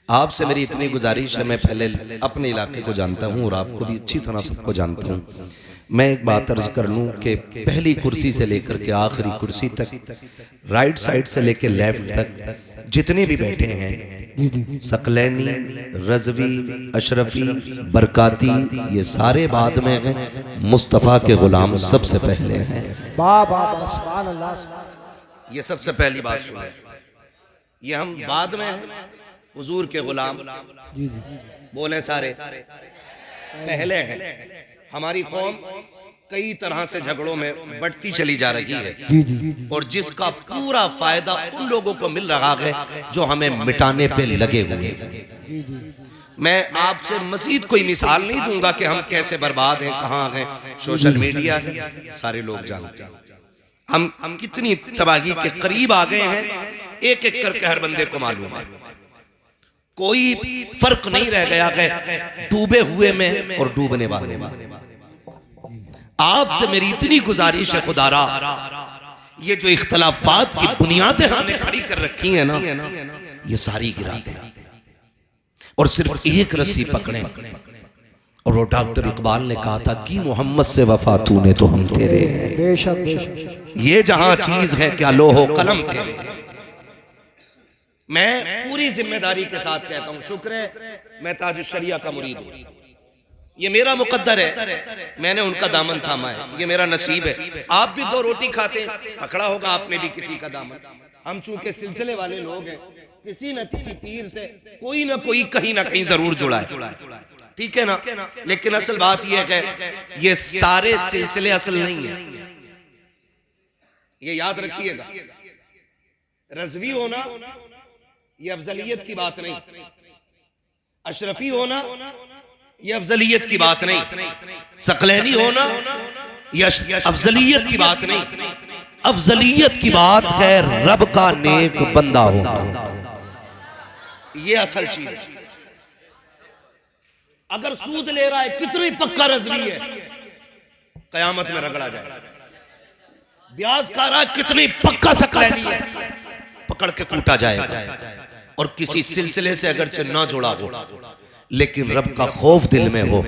आपसे मेरी इतनी गुजारिश है, मैं पहले अपने इलाके को जानता हूँ और आपको भी अच्छी तरह सबको जानता हूँ। मैं एक बात अर्ज कर लूँ कि पहली कुर्सी से लेकर के आखिरी कुर्सी तक, राइट साइड से लेकर लेफ्ट तक जितने भी बैठे हैं, सकलैनी, रजवी, अशरफी, बरकाती, ये सारे बाद में हैं। मुस्तफ़ा के गुलाम सबसे पहले हैं। सुभान अल्लाह। ये सबसे पहली बात सुनो, ये हम बाद में हैं, हुजूर के गुलाम बोले सारे पहले हैं। हमारी कौम कई तरह से झगड़ों में बढ़ती चली जा रही है और जिसका पूरा फायदा उन लोगों को मिल रहा है जो हमें मिटाने पे लगे हुए हैं। मैं आपसे मजीद कोई मिसाल नहीं दूंगा कि हम कैसे बर्बाद हैं, कहाँ हैं। सोशल मीडिया है, सारे लोग जानते हैं हम कितनी तबाही के करीब आ गए हैं। एक एक करके हर बंदे को मालूम है, कोई फर्क नहीं रह गया है डूबे हुए में और डूबने वाले में। आपसे मेरी इतनी गुजारिश है खुदारा, ये जो इख्तलाफात की बुनियादें हमने खड़ी कर रखी हैं ना, ये सारी गिरा दें और सिर्फ एक रस्सी पकड़ें। और वो डॉक्टर इकबाल ने कहा था कि मोहम्मद से वफा तूने तो हम तेरे हैं, बेशक बेशक। ये जहां चीज है क्या लोहो कलम तेरे। मैं पूरी जिम्मेदारी के साथ कहता हूं, शुक्र है मैं ताजुश शरिया का मुरीद हूं, ये मेरा मुकद्दर है, मैंने उनका दामन थामा है, ये मेरा नसीब है। आप भी दो रोटी खाते पकड़ा होगा आपने भी किसी का दामन। हम चूंकि सिलसिले वाले लोग हैं, किसी न किसी पीर से कोई ना कोई कहीं ना कहीं जरूर जुड़ा है, ठीक है ना। लेकिन असल बात यह है कि ये सारे सिलसिले असल नहीं है, ये याद रखिएगा। रज़वी होना ये अफजलियत की बात नहीं, अशरफी होना ये अफजलियत की बात नहीं, सकलैनी होना ये अफजलियत की बात नहीं। अफजलियत की बात है रब का नेक बंदा होना, ये असल चीज है। अगर सूद ले रहा है कितनी पक्का रज़वी है, कयामत में रगड़ा जाए। ब्याज खा रहा है कितनी पक्का सकलैनी है, पकड़ के कूटा जाएगा। और किसी सिलसिले से अगर ना जुड़ा हो लेकिन रब का खौफ दिल में हो,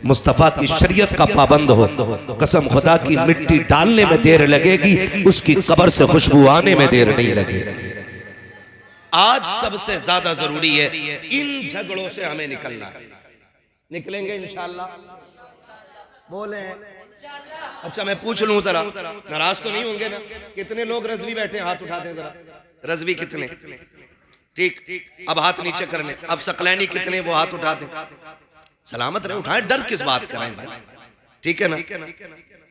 मुस्तफ़ा की शरीयत का पाबंद हो, कसम खुदा की मिट्टी डालने में देर लगेगी, उसकी कब्र से खुशबू आने में देर नहीं लगेगी। आज सबसे ज्यादा जरूरी है इन झगड़ों से हमें निकलना है। निकलेंगे इंशाअल्लाह, बोले अच्छा मैं पूछ लूं जरा, नाराज तो नहीं होंगे ना? कितने लोग रज़वी बैठे, हाथ उठा दें जरा। रज़वी कितने? ठीक, अब हाथ नीचे कर लें। अब सकलैनी कितने, वो हाथ उठा दें। सलामत रहे, उठाएं, डर किस बात कर रहे हैं भाई, ठीक है ना।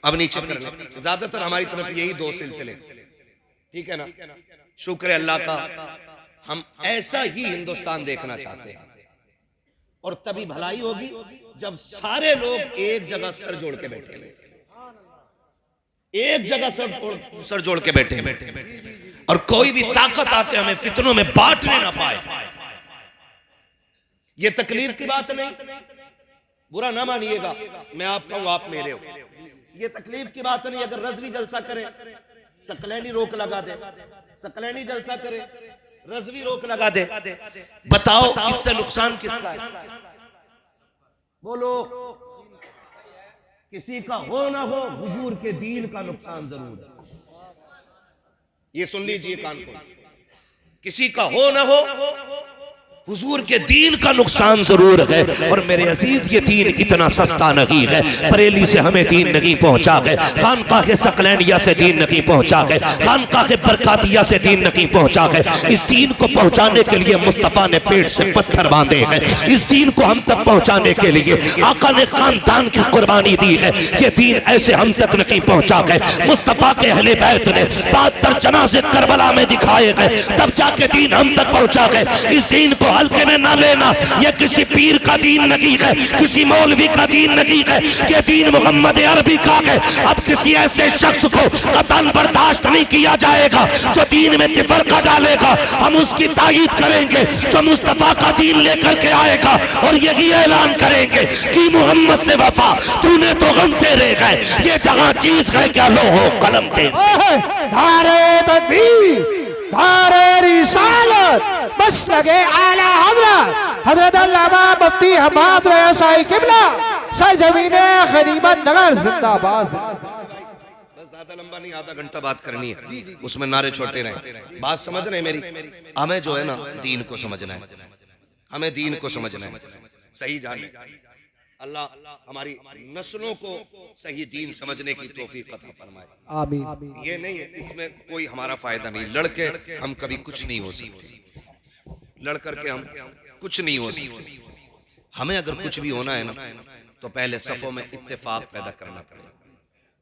अब नीचे कर लें। ज्यादातर हमारी तरफ यही दो सिलसिले, ठीक है ना। शुक्र है अल्लाह का, हम ऐसा ही हिंदुस्तान देखना चाहते हैं। और तभी भलाई होगी जब सारे लोग एक जगह सर जोड़ के बैठे हुए, एक जगह सर जोड़ के बैठे और कोई भी ताकत आके हमें फितनों में बांटने ना पाए। ये तकलीफ की बात नहीं, बुरा ना मानिएगा, मैं आपका हूं, आप मेरे हो। ये तकलीफ की बात नहीं। अगर रज़वी जलसा करे, सकलैनी रोक लगा दे, सकलैनी जलसा करे, रज़वी रोक लगा दे, बताओ इससे नुकसान किसका है? बोलो। किसी का हो ना हो, हुजूर के दीन का नुकसान जरूर है। ये सुन लीजिए कान को, किसी का हो ना हो, हुजूर के दीन का नुकसान जरूर है। और मेरे अजीज ये दीन इतना सस्ता नहीं है, बरेली से हमें दीन नहीं पहुंचा है, खानकाह सकलैनिया से दीन नहीं पहुंचा है, खानकाह बरकातिया से दीन नहीं पहुंचा है। इस दीन को पहुंचाने के लिए मुस्तफ़ा ने पेट से पत्थर बांधे हैं। इस दीन को हम तक पहुंचाने के लिए आका ने खानदान की कुर्बानी दी है। ये दीन ऐसे हम तक नहीं पहुंचा है। मुस्तफ़ा के अहले बैत ने 72 जनाज़े करबला में दिखाए गए, तब जाके दीन हम तक पहुंचा है। इस दीन को हल्के में ना लेना, यह किसी पीर का दीन नहीं है, किसी मौलवी का दीन नहीं है, यह दीन मोहम्मद अरबी का है। अब किसी ऐसे शख्स को कतन बर्दाश्त नहीं किया जाएगा जो दीन में तिफरका डालेगा। हम उसकी तायीद करेंगे जो मुस्तफा का दीन लेकर के आएगा और यही ऐलान करेंगे कि मोहम्मद से वफा तूने तो गम तेरे गए। ये जहां चीज है क्या लोहो कलम तेरे। धारे तकबीर, धारे रिसालत, बस लगे आला हजरत हजरत अल्लामा मुफ्ती हमाद रसाई किबला सरजमीन गनीमत नगर जिंदाबाद। बस ज्यादा लंबा नहीं, आधा घंटा बात करनी है, उसमें नारे छोटे रहे। बात समझ रहे मेरी? हमें जो है ना दीन को समझना है, हमें दीन को समझना है, सही जाने। अल्लाह हमारी नस्लों को सही दीन समझने की तौफीक अता फरमाए। आमीन। ये नहीं है, इसमें कोई हमारा फायदा नहीं। लड़के हम कभी कुछ नहीं हो सकते, लड़ करके हम कुछ नहीं हो सकते। हमें अगर कुछ भी होना है ना तो पहले सफों में इत्तेफाक पैदा करना पड़ेगा,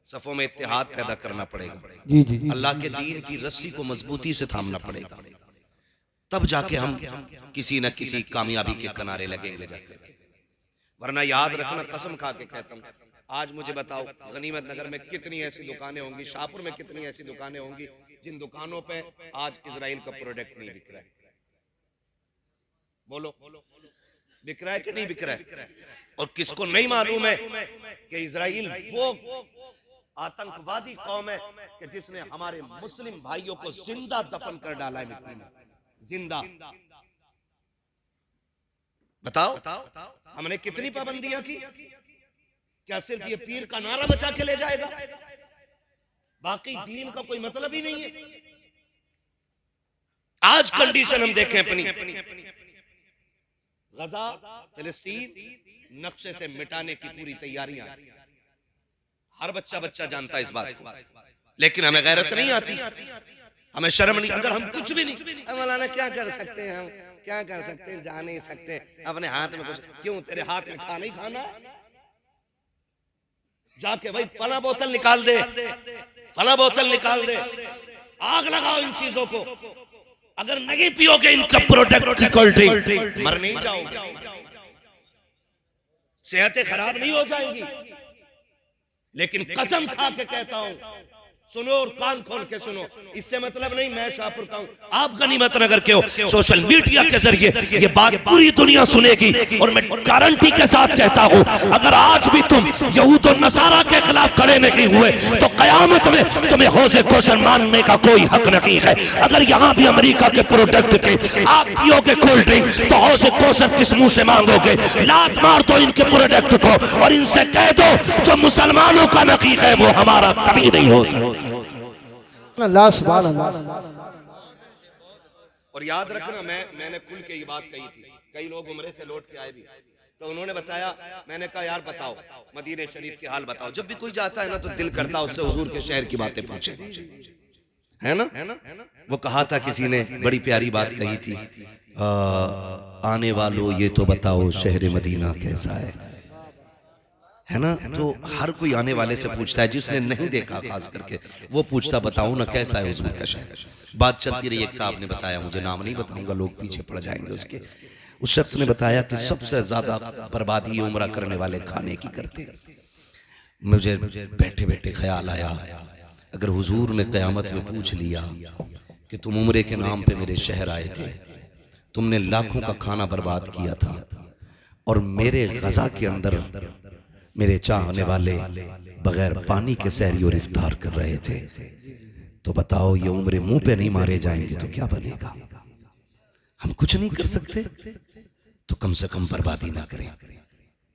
सफों में इत्तेहाद पैदा करना पड़ेगा। जी जी। अल्लाह के दीन की रस्सी को मजबूती से थामना पड़ेगा, तब जाके हम किसी न किसी कामयाबी के किनारे लगेंगे जाकर। वरना याद रखना, कसम खा के कहता हूं, आज मुझे बताओ गनीमत नगर में कितनी ऐसी दुकानें होंगी, शाहपुर में कितनी ऐसी दुकानें होंगी जिन दुकानों पे आज इजराइल का प्रोडक्ट नहीं बिक रहा है? बोलो, बिक रहा है कि नहीं बिक रहा है? और किसको नहीं मालूम है कि इजराइल वो आतंकवादी कौम है कि जिसने हमारे मुस्लिम भाइयों को जिंदा दफन कर डाला है मिट्टी में, जिंदा। बताओ हमने कितनी पाबंदियां की? क्या सिर्फ ये पीर का नारा बचा के ले जाएगा? बाकी दीन का कोई मतलब ही नहीं है। आज कंडीशन हम देखें अपनी, गजा फिलिस्तीन नक्शे से मिटाने की पूरी तैयारियां, हर बच्चा जानता है इस बात को, लेकिन हमें गैरत नहीं आती, हमें शर्म नहीं। अगर हम कुछ भी नहीं, मौलाना क्या कर सकते हैं, हम क्या कर सकते हैं, जा नहीं सकते, अपने हाथ में कुछ क्यों? तेरे हाथ में खाना ही खाना, जाके भाई फला बोतल निकाल दे, फला बोतल निकाल दे, आग लगाओ इन चीजों को। अगर नहीं पियोगे इनका प्रोडक्ट की कोल्ड ड्रिंक, मर नहीं जाओगे, सेहतें खराब नहीं हो जाएंगी। लेकिन कसम खा के कहता हूं, सुनो और कान खोल के सुनो, इससे मतलब नहीं मैं शाहपुर का हूं, आप गनीमत नगर के हो। सोशल मीडिया के जरिए ये बात पूरी दुनिया सुनेगी, और मैं गारंटी के साथ कहता हूं, अगर आज भी तुम यहूद और नसारा के खिलाफ खड़े नहीं हुए तो कयामत में तुम्हें हौज़े कौसर मानने का कोई हक नहीं है। अगर यहाँ भी अमेरिका के प्रोडक्ट के आप पियोगे कोल्ड ड्रिंक तो हौज़े कौसर किस मुंह से मांगोगे? लात मार दो इनके प्रोडक्ट को और इनसे कह दो जो मुसलमानों का नकीक है वो हमारा कभी नहीं हो सकता। अल्लाह सुभान अल्लाह। और याद रखना, मैंने खुल के ये बात कही थी, कई लोग उम्रे से लौट के आए भी तो उन्होंने बताया, मैंने कहा यार बताओ मदीने शरीफ की हाल बताओ। जब भी कोई जाता है ना तो दिल करता है उससे हुजूर के शहर की बातें पूछे, है ना? वो कहा था किसी ने, बड़ी प्यारी बात कही थी, आने वालों ये तो बताओ शहर मदीना कैसा है ना? तो हर कोई आने वाले से पूछता है, जिसने नहीं देखा खास करके वो पूछता बताओ ना कैसा है हुजूर का शहर। बात चलती रही, एक साहब ने बताया, मुझे नाम नहीं बताऊंगा लोग पीछे पड़ जाएंगे उसके, उस शख्स ने बताया कि सबसे ज्यादा बर्बादी उम्रा करने वाले खाने की करते। मुझे बैठे बैठे ख्याल आया, अगर हुजूर ने क़यामत में पूछ लिया कि तुम उम्रे के नाम पे मेरे शहर आए थे, तुमने लाखों का खाना बर्बाद किया था और मेरे गजा के अंदर मेरे चाहने वाले बगैर पानी के सहरी और इफ्तार कर रहे थे, तो बताओ ये उम्र मुंह पे नहीं मारे जाएंगे तो क्या बनेगा? हम कुछ नहीं कर सकते तो कम से कम बर्बादी ना करें,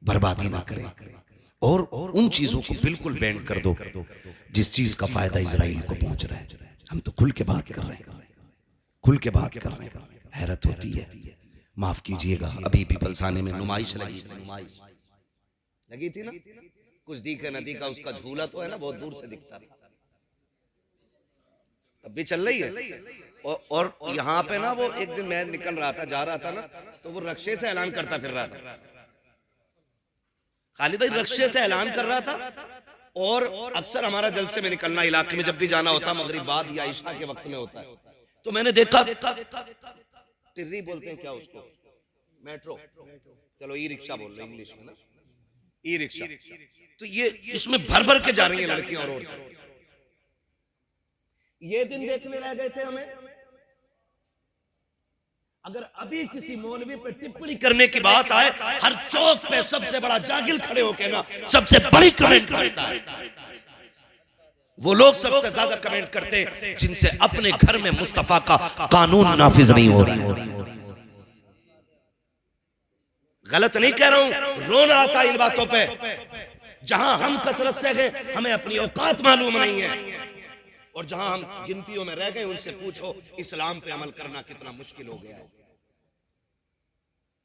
बर्बादी ना करें, और उन चीजों को बिल्कुल बैन कर दो जिस चीज का फायदा इजराइल को पहुंच रहा है। हम तो खुल के बात कर रहे हैं, खुल के बात कर रहे हैं। हैरत होती है, माफ कीजिएगा, अभी पीपलसाने में नुमाइश लगी थी, नुमाइश लगी थी ना, कुछ दी का नदी का उसका झूला तो है ना, बहुत दूर से दिखता था, अब भी चल रही है। और यहाँ पे ना वो एक दिन मैं निकल रहा था, जा रहा था ना, तो वो रक्शे से ऐलान करता फिर रहा था, खालिद भाई रक्शे से ऐलान कर रहा था। और अक्सर हमारा जलसे में निकलना इलाके में जब भी जाना होता मगरिब बाद या इशा के वक्त में होता है, तो मैंने देखा, टिर्री बोलते हैं क्या उसको, मेट्रो, चलो ई रिक्शा बोल रहे इंग्लिश में ना, ई रिक्शा, तो ये इसमें भर भर के जा रही हैं लड़कियां और औरतें। ये दिन देखने रह गए थे हमें। अगर अभी किसी मौलवी पे टिप्पणी करने की बात आए, हर चौक पे सबसे बड़ा जागिल खड़े होके ना सबसे बड़ी कमेंट करता है। वो लोग सबसे ज्यादा कमेंट करते हैं जिनसे अपने घर में मुस्तफा का कानून नाफिज नहीं हो रहा है। गलत नहीं कह रहा हूं, रो रहा था इन बातों पे। जहां हम कसरत से गए, हमें अपनी औकात मालूम नहीं है, और जहां हम गिनतियों में रह गए, उनसे पूछो इस्लाम पे अमल करना कितना मुश्किल हो गया है।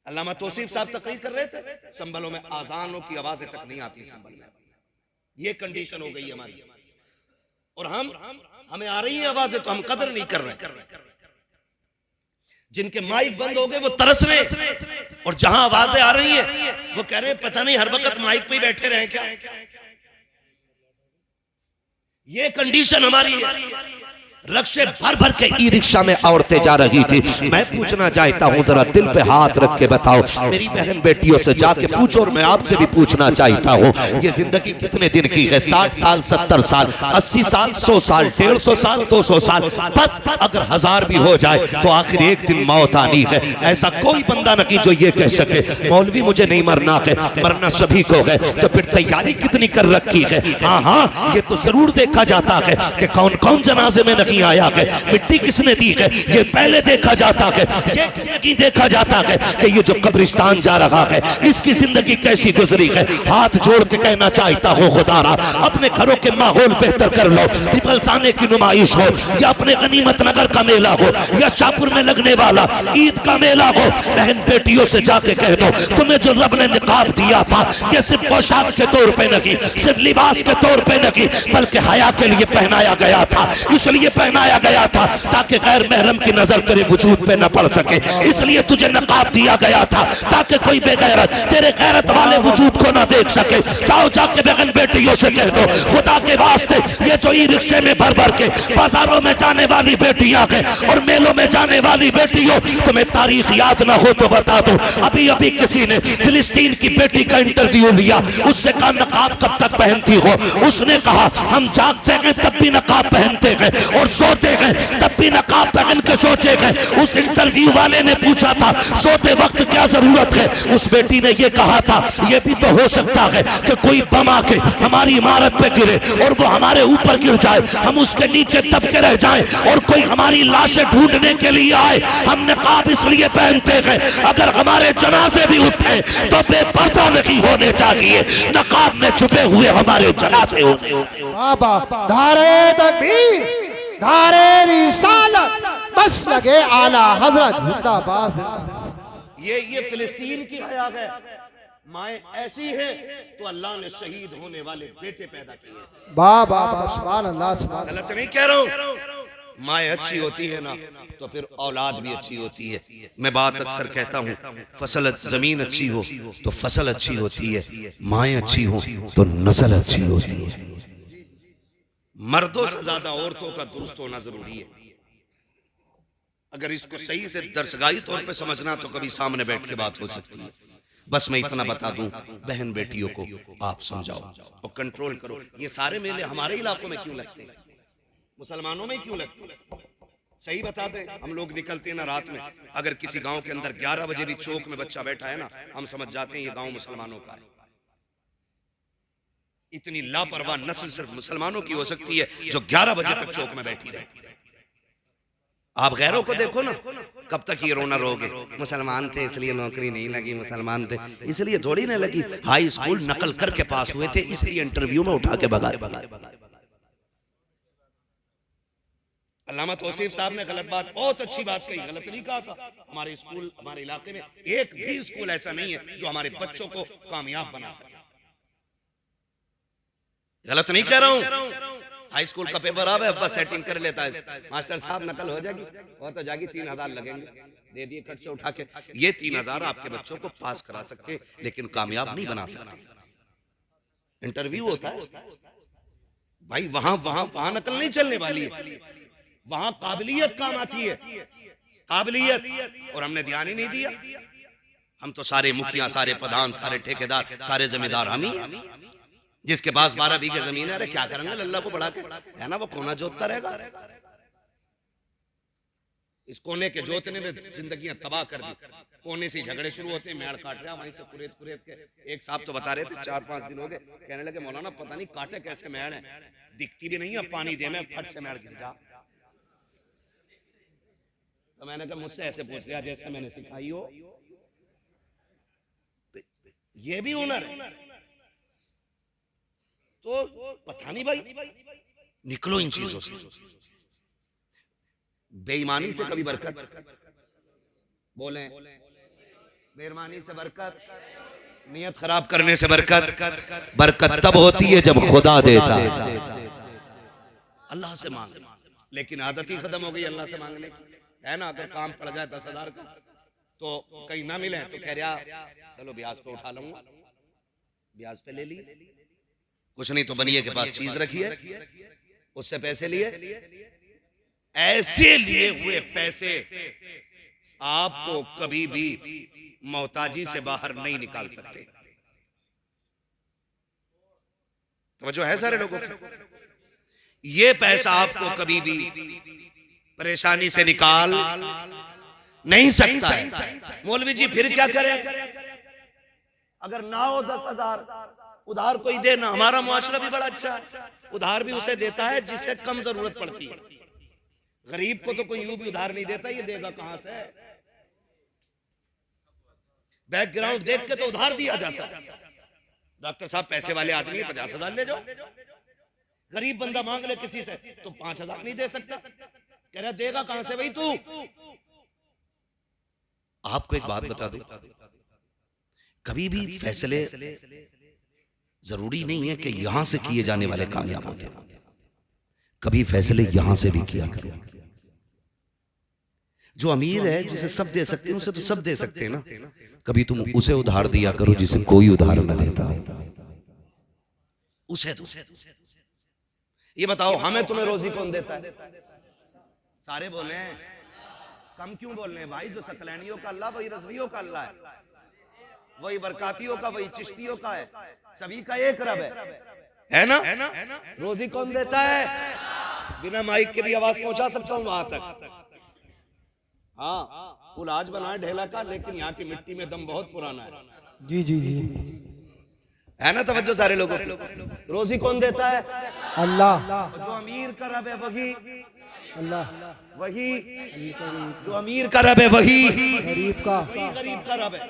अल्लामा तौसीफ साहब तकरीर कर रहे थे, संभलों में आजानों की आवाजें तक नहीं आती संभल में। ये कंडीशन हो गई हमारी, और हमें आ रही है आवाजें तो हम कदर नहीं कर रहे। जिनके माइक बंद हो गए वो तरस रहे, और जहां आवाजें आ रही है वो कह रहे हैं पता नहीं हर वक्त माइक पे ही बैठे रहे क्या। ये कंडीशन हमारी है। रक्शे भर भर के ई रिक्शा में औरतें जा रही थी। मैं पूछना चाहता हूँ, जरा दिल पे हाथ रख के बताओ, मेरी बहन बेटियों से जाके पूछो, और मैं आपसे भी पूछना चाहता हूँ, ये जिंदगी कितने दिन की है? 60 साल, 70 साल, 80 साल, 100 साल, 150 साल, 200 साल, बस अगर 1000 भी हो जाए तो आखिर एक दिन मौत आनी है। ऐसा कोई बंदा नहीं जो ये कह सके मौलवी मुझे नहीं मरना है, मरना सभी को है। तो फिर तैयारी कितनी कर रखी है? हाँ हाँ, ये तो जरूर देखा जाता है कि कौन कौन जनाजे में नहीं आया है, मिट्टी किसने दी है, ये पहले देखा जाता है। ये नहीं देखा जाता है कि ये जो कब्रिस्तान जा रहा है इसकी जिंदगी कैसी गुजरी है। हाथ जोड़ के कहना चाहता हूँ, खुदारा अपने घरों के माहौल बेहतर कर लो। पिपलसाने की नुमाइश हो, या अपने गनीमत नगर का मेला हो, या शाहपुर में लगने वाला ईद का मेला हो, बहन बेटियों से जाके कह दो, तुम्हें जो रब ने निकाब दिया था ये सिर्फ पोशाक के तौर पे नहीं, सिर्फ लिबास के तौर पे नहीं, बल्कि हया के लिए पहनाया गया था। इसलिए पहनाया गया था ताकि गैर महरम की नजर तेरे वजूद पे न पड़ सके। इसलिए तुझे नकाब दिया गया था ताकि कोई बेगैरत तेरे गैरत वाले वजूद को न देख सके। जाओ जाके बहन बेटियों से कह दो, खुदा के वास्ते ये जो ई रिक्शे में भर भर के बाजारों में जाने वाली बेटियां हैं और मेलों में जाने वाली बेटियों, तुम्हें तारीख याद ना हो तो बता दो, अभी अभी किसी ने फिलिस्तीन की बेटी का इंटरव्यू लिया, उससे कहा नकाब कब तक पहनती हो? उसने कहा हम जागते हैं तब भी नकाब पहनते हैं, और सोते हैं तब भी नकाब पहन के सोचे हैं। उस इंटरव्यू वाले ने पूछा था सोते वक्त क्या जरूरत है? उस बेटी ने ये कहा था ये भी तो हो सकता है कि कोई बम आके हमारी इमारत पे गिरे और वो हमारे ऊपर गिर जाए, हम उसके नीचे दबके रह जाएं, और कोई हमारी लाशें ढूंढने के लिए आए। हम नकाब इसलिए पहनते हैं अगर हमारे जनाजे भी उठे तो बेपर्दा नहीं होने चाहिए, नकाब में छुपे हुए हमारे जनाजे होने चाहिए। बाबा धारे तकबीर, धारे रिसालत, बस लगे आला हजरत जिंदाबाद जिंदाबाद। ये फिलिस्तीन की हया है। माए ऐसी है तो अल्लाह ने शहीद होने वाले बेटे पैदा किए। बाबा सुभान अल्लाह सुभान। गलत नहीं कह रहा हूं, माए अच्छी होती है ना तो फिर औलाद भी अच्छी होती है। मैं बात अक्सर कहता हूँ, फसल जमीन अच्छी हो तो फसल अच्छी होती है, माए अच्छी हो तो नस्ल अच्छी होती है। मर्दों से ज्यादा औरतों का दुरुस्त होना जरूरी है। अगर इसको सही से दरसगाही तौर पे समझना तो कभी सामने बैठ के बात हो सकती है। बस मैं इतना बता दूं, बहन बेटियों को आप समझाओ और कंट्रोल करो। ये सारे मेले हमारे इलाकों में क्यों लगते हैं? मुसलमानों में क्यों लगते हैं? सही बता दें, हम लोग निकलते हैं ना रात में, अगर किसी गांव के अंदर 11 बजे भी चौक में बच्चा बैठा है ना, हम समझ जाते हैं ये गांव मुसलमानों का है। इतनी लापरवाह नस्ल सिर्फ मुसलमानों की हो सकती है जो 11 बजे तक चौक में बैठी रहे। आप गैरों को देखो ना, कब तक ये रोना रोगे, मुसलमान थे इसलिए नौकरी नहीं लगी, मुसलमान थे इसलिए थोड़ी नहीं लगी, हाई स्कूल नकल करके पास हुए थे इसलिए इंटरव्यू में उठा के भगा। अल्लामा तौसीफ साहब ने गलत बात, बहुत अच्छी बात कही, गलत नहीं कहा था। हमारे स्कूल, हमारे इलाके में एक भी स्कूल ऐसा नहीं है जो हमारे बच्चों को कामयाब बना सके। गलत नहीं कह रहा हूं। हाई स्कूल का पेपर अब है, बस सेटिंग कर लेता है, मास्टर साहब नकल हो जाएगी, हो तो जाएगी, 3000 लगेंगे, दे दिए कट से उठा के। ये 3000 आपके बच्चों को पास करा सकते लेकिन कामयाब नहीं बना सकते। इंटरव्यू होता है भाई, वहां वहां वहां नकल नहीं चलने वाली है, वहां काबिलियत काम आती है, काबिलियत। और हमने ध्यान ही नहीं दिया। हम तो सारे मुखिया, सारे प्रधान, सारे ठेकेदार, सारे जमींदार हम ही हैं। जिसके पास 12 बीघे जमीन है, अरे क्या करेंगे अल्लाह को बढ़ा के, है ना, वो कोना जोतता रहेगा। इस कोने के जोतने में जिंदगियां तबाह कर दी। कोने से झगड़े शुरू होते हैं, मेड़ काट रहा, वहीं से कुरेद कुरेद के। एक साहब तो बता रहे थे 4-5 दिन हो गए, कहने लगे मौलाना पता नहीं काटे कैसे मेड़ है, दिखती भी नहीं है, पानी दे में फट से मेड़ गिर जा। तो मैंने कहा मुझसे ऐसे पूछ लिया जैसे मैंने सिखाई हो। ये भी हुनर है। तो पता नहीं भाई, निकलो इन चीजों से। बेईमानी से कभी बरकत, बोले बेईमानी से बरकत, नियत खराब करने से बरकत। बरकत तब होती है जब खुदा देता है। अल्लाह से मांग, लेकिन आदत ही खत्म हो गई अल्लाह से मांगने की, है ना। अगर काम पड़ जाए 10,000 का तो कहीं ना मिले तो कह रहा चलो ब्याज पे उठा लूंगा, ब्याज पे ले लिए। कुछ नहीं तो बनिए के पास चीज रखी है, उससे पैसे लिए। ऐसे लिए हुए पैसे आपको कभी भी मोहताजी से बाहर नहीं निकाल सकते। तो जो है सारे लोगों को, ये पैसा आपको कभी भी परेशानी से निकाल नहीं सकता है। मौलवी जी फिर क्या करें? अगर ना हो 10,000 उधार कोई दे ना। हमारा मुआशरा भी बड़ा अच्छा है, उधार भी उसे देता है जिसे कम जरूरत पड़ती है। गरीब को तो कोई यूं भी उधार नहीं देता, ये देगा कहां से? बैकग्राउंड देख के तो उधार दिया जाता है। डॉक्टर साहब पैसे वाले आदमी 50,000 ले जाओ। गरीब बंदा मांग ले किसी से तो 5,000 नहीं दे सकता, कह रहा देगा कहां से भाई तू? आपको एक बात बता दूं, कभी भी फैसले जरूरी नहीं है कि यहां से किए जाने वाले कामयाब होते हैं। कभी फैसले यहां से भी किया करो। जो अमीर है जिसे सब दे सकते हैं उसे तो सब दे सकते हैं ना। कभी तुम उसे उधार दिया करो जिसे कोई उधार न देता, उसे दो। ये बताओ हमें तुम्हें रोजी कौन देता है? सारे बोले, कम क्यों बोल रहे हैं भाई? जो सकलैनियों का अल्लाह वही रज़वियों का अल्लाह है, वही बरकातियों का, वही चिश्तियों का है, सभी का एक रब है ना। रोजी कौन देता है? बिना माइक के भी आवाज पहुंचा सकता हूं वहां तक। हाँ, पुल आज बना है ढेला का, लेकिन यहाँ की मिट्टी में दम बहुत पुराना है। जी जी जी, है ना तवज्जो सारे लोगों की। रोजी कौन देता है? अल्लाह। जो अमीर का रब है वही अल्लाह, वही जो अमीर का रब है वही गरीब का गरीब का रब है।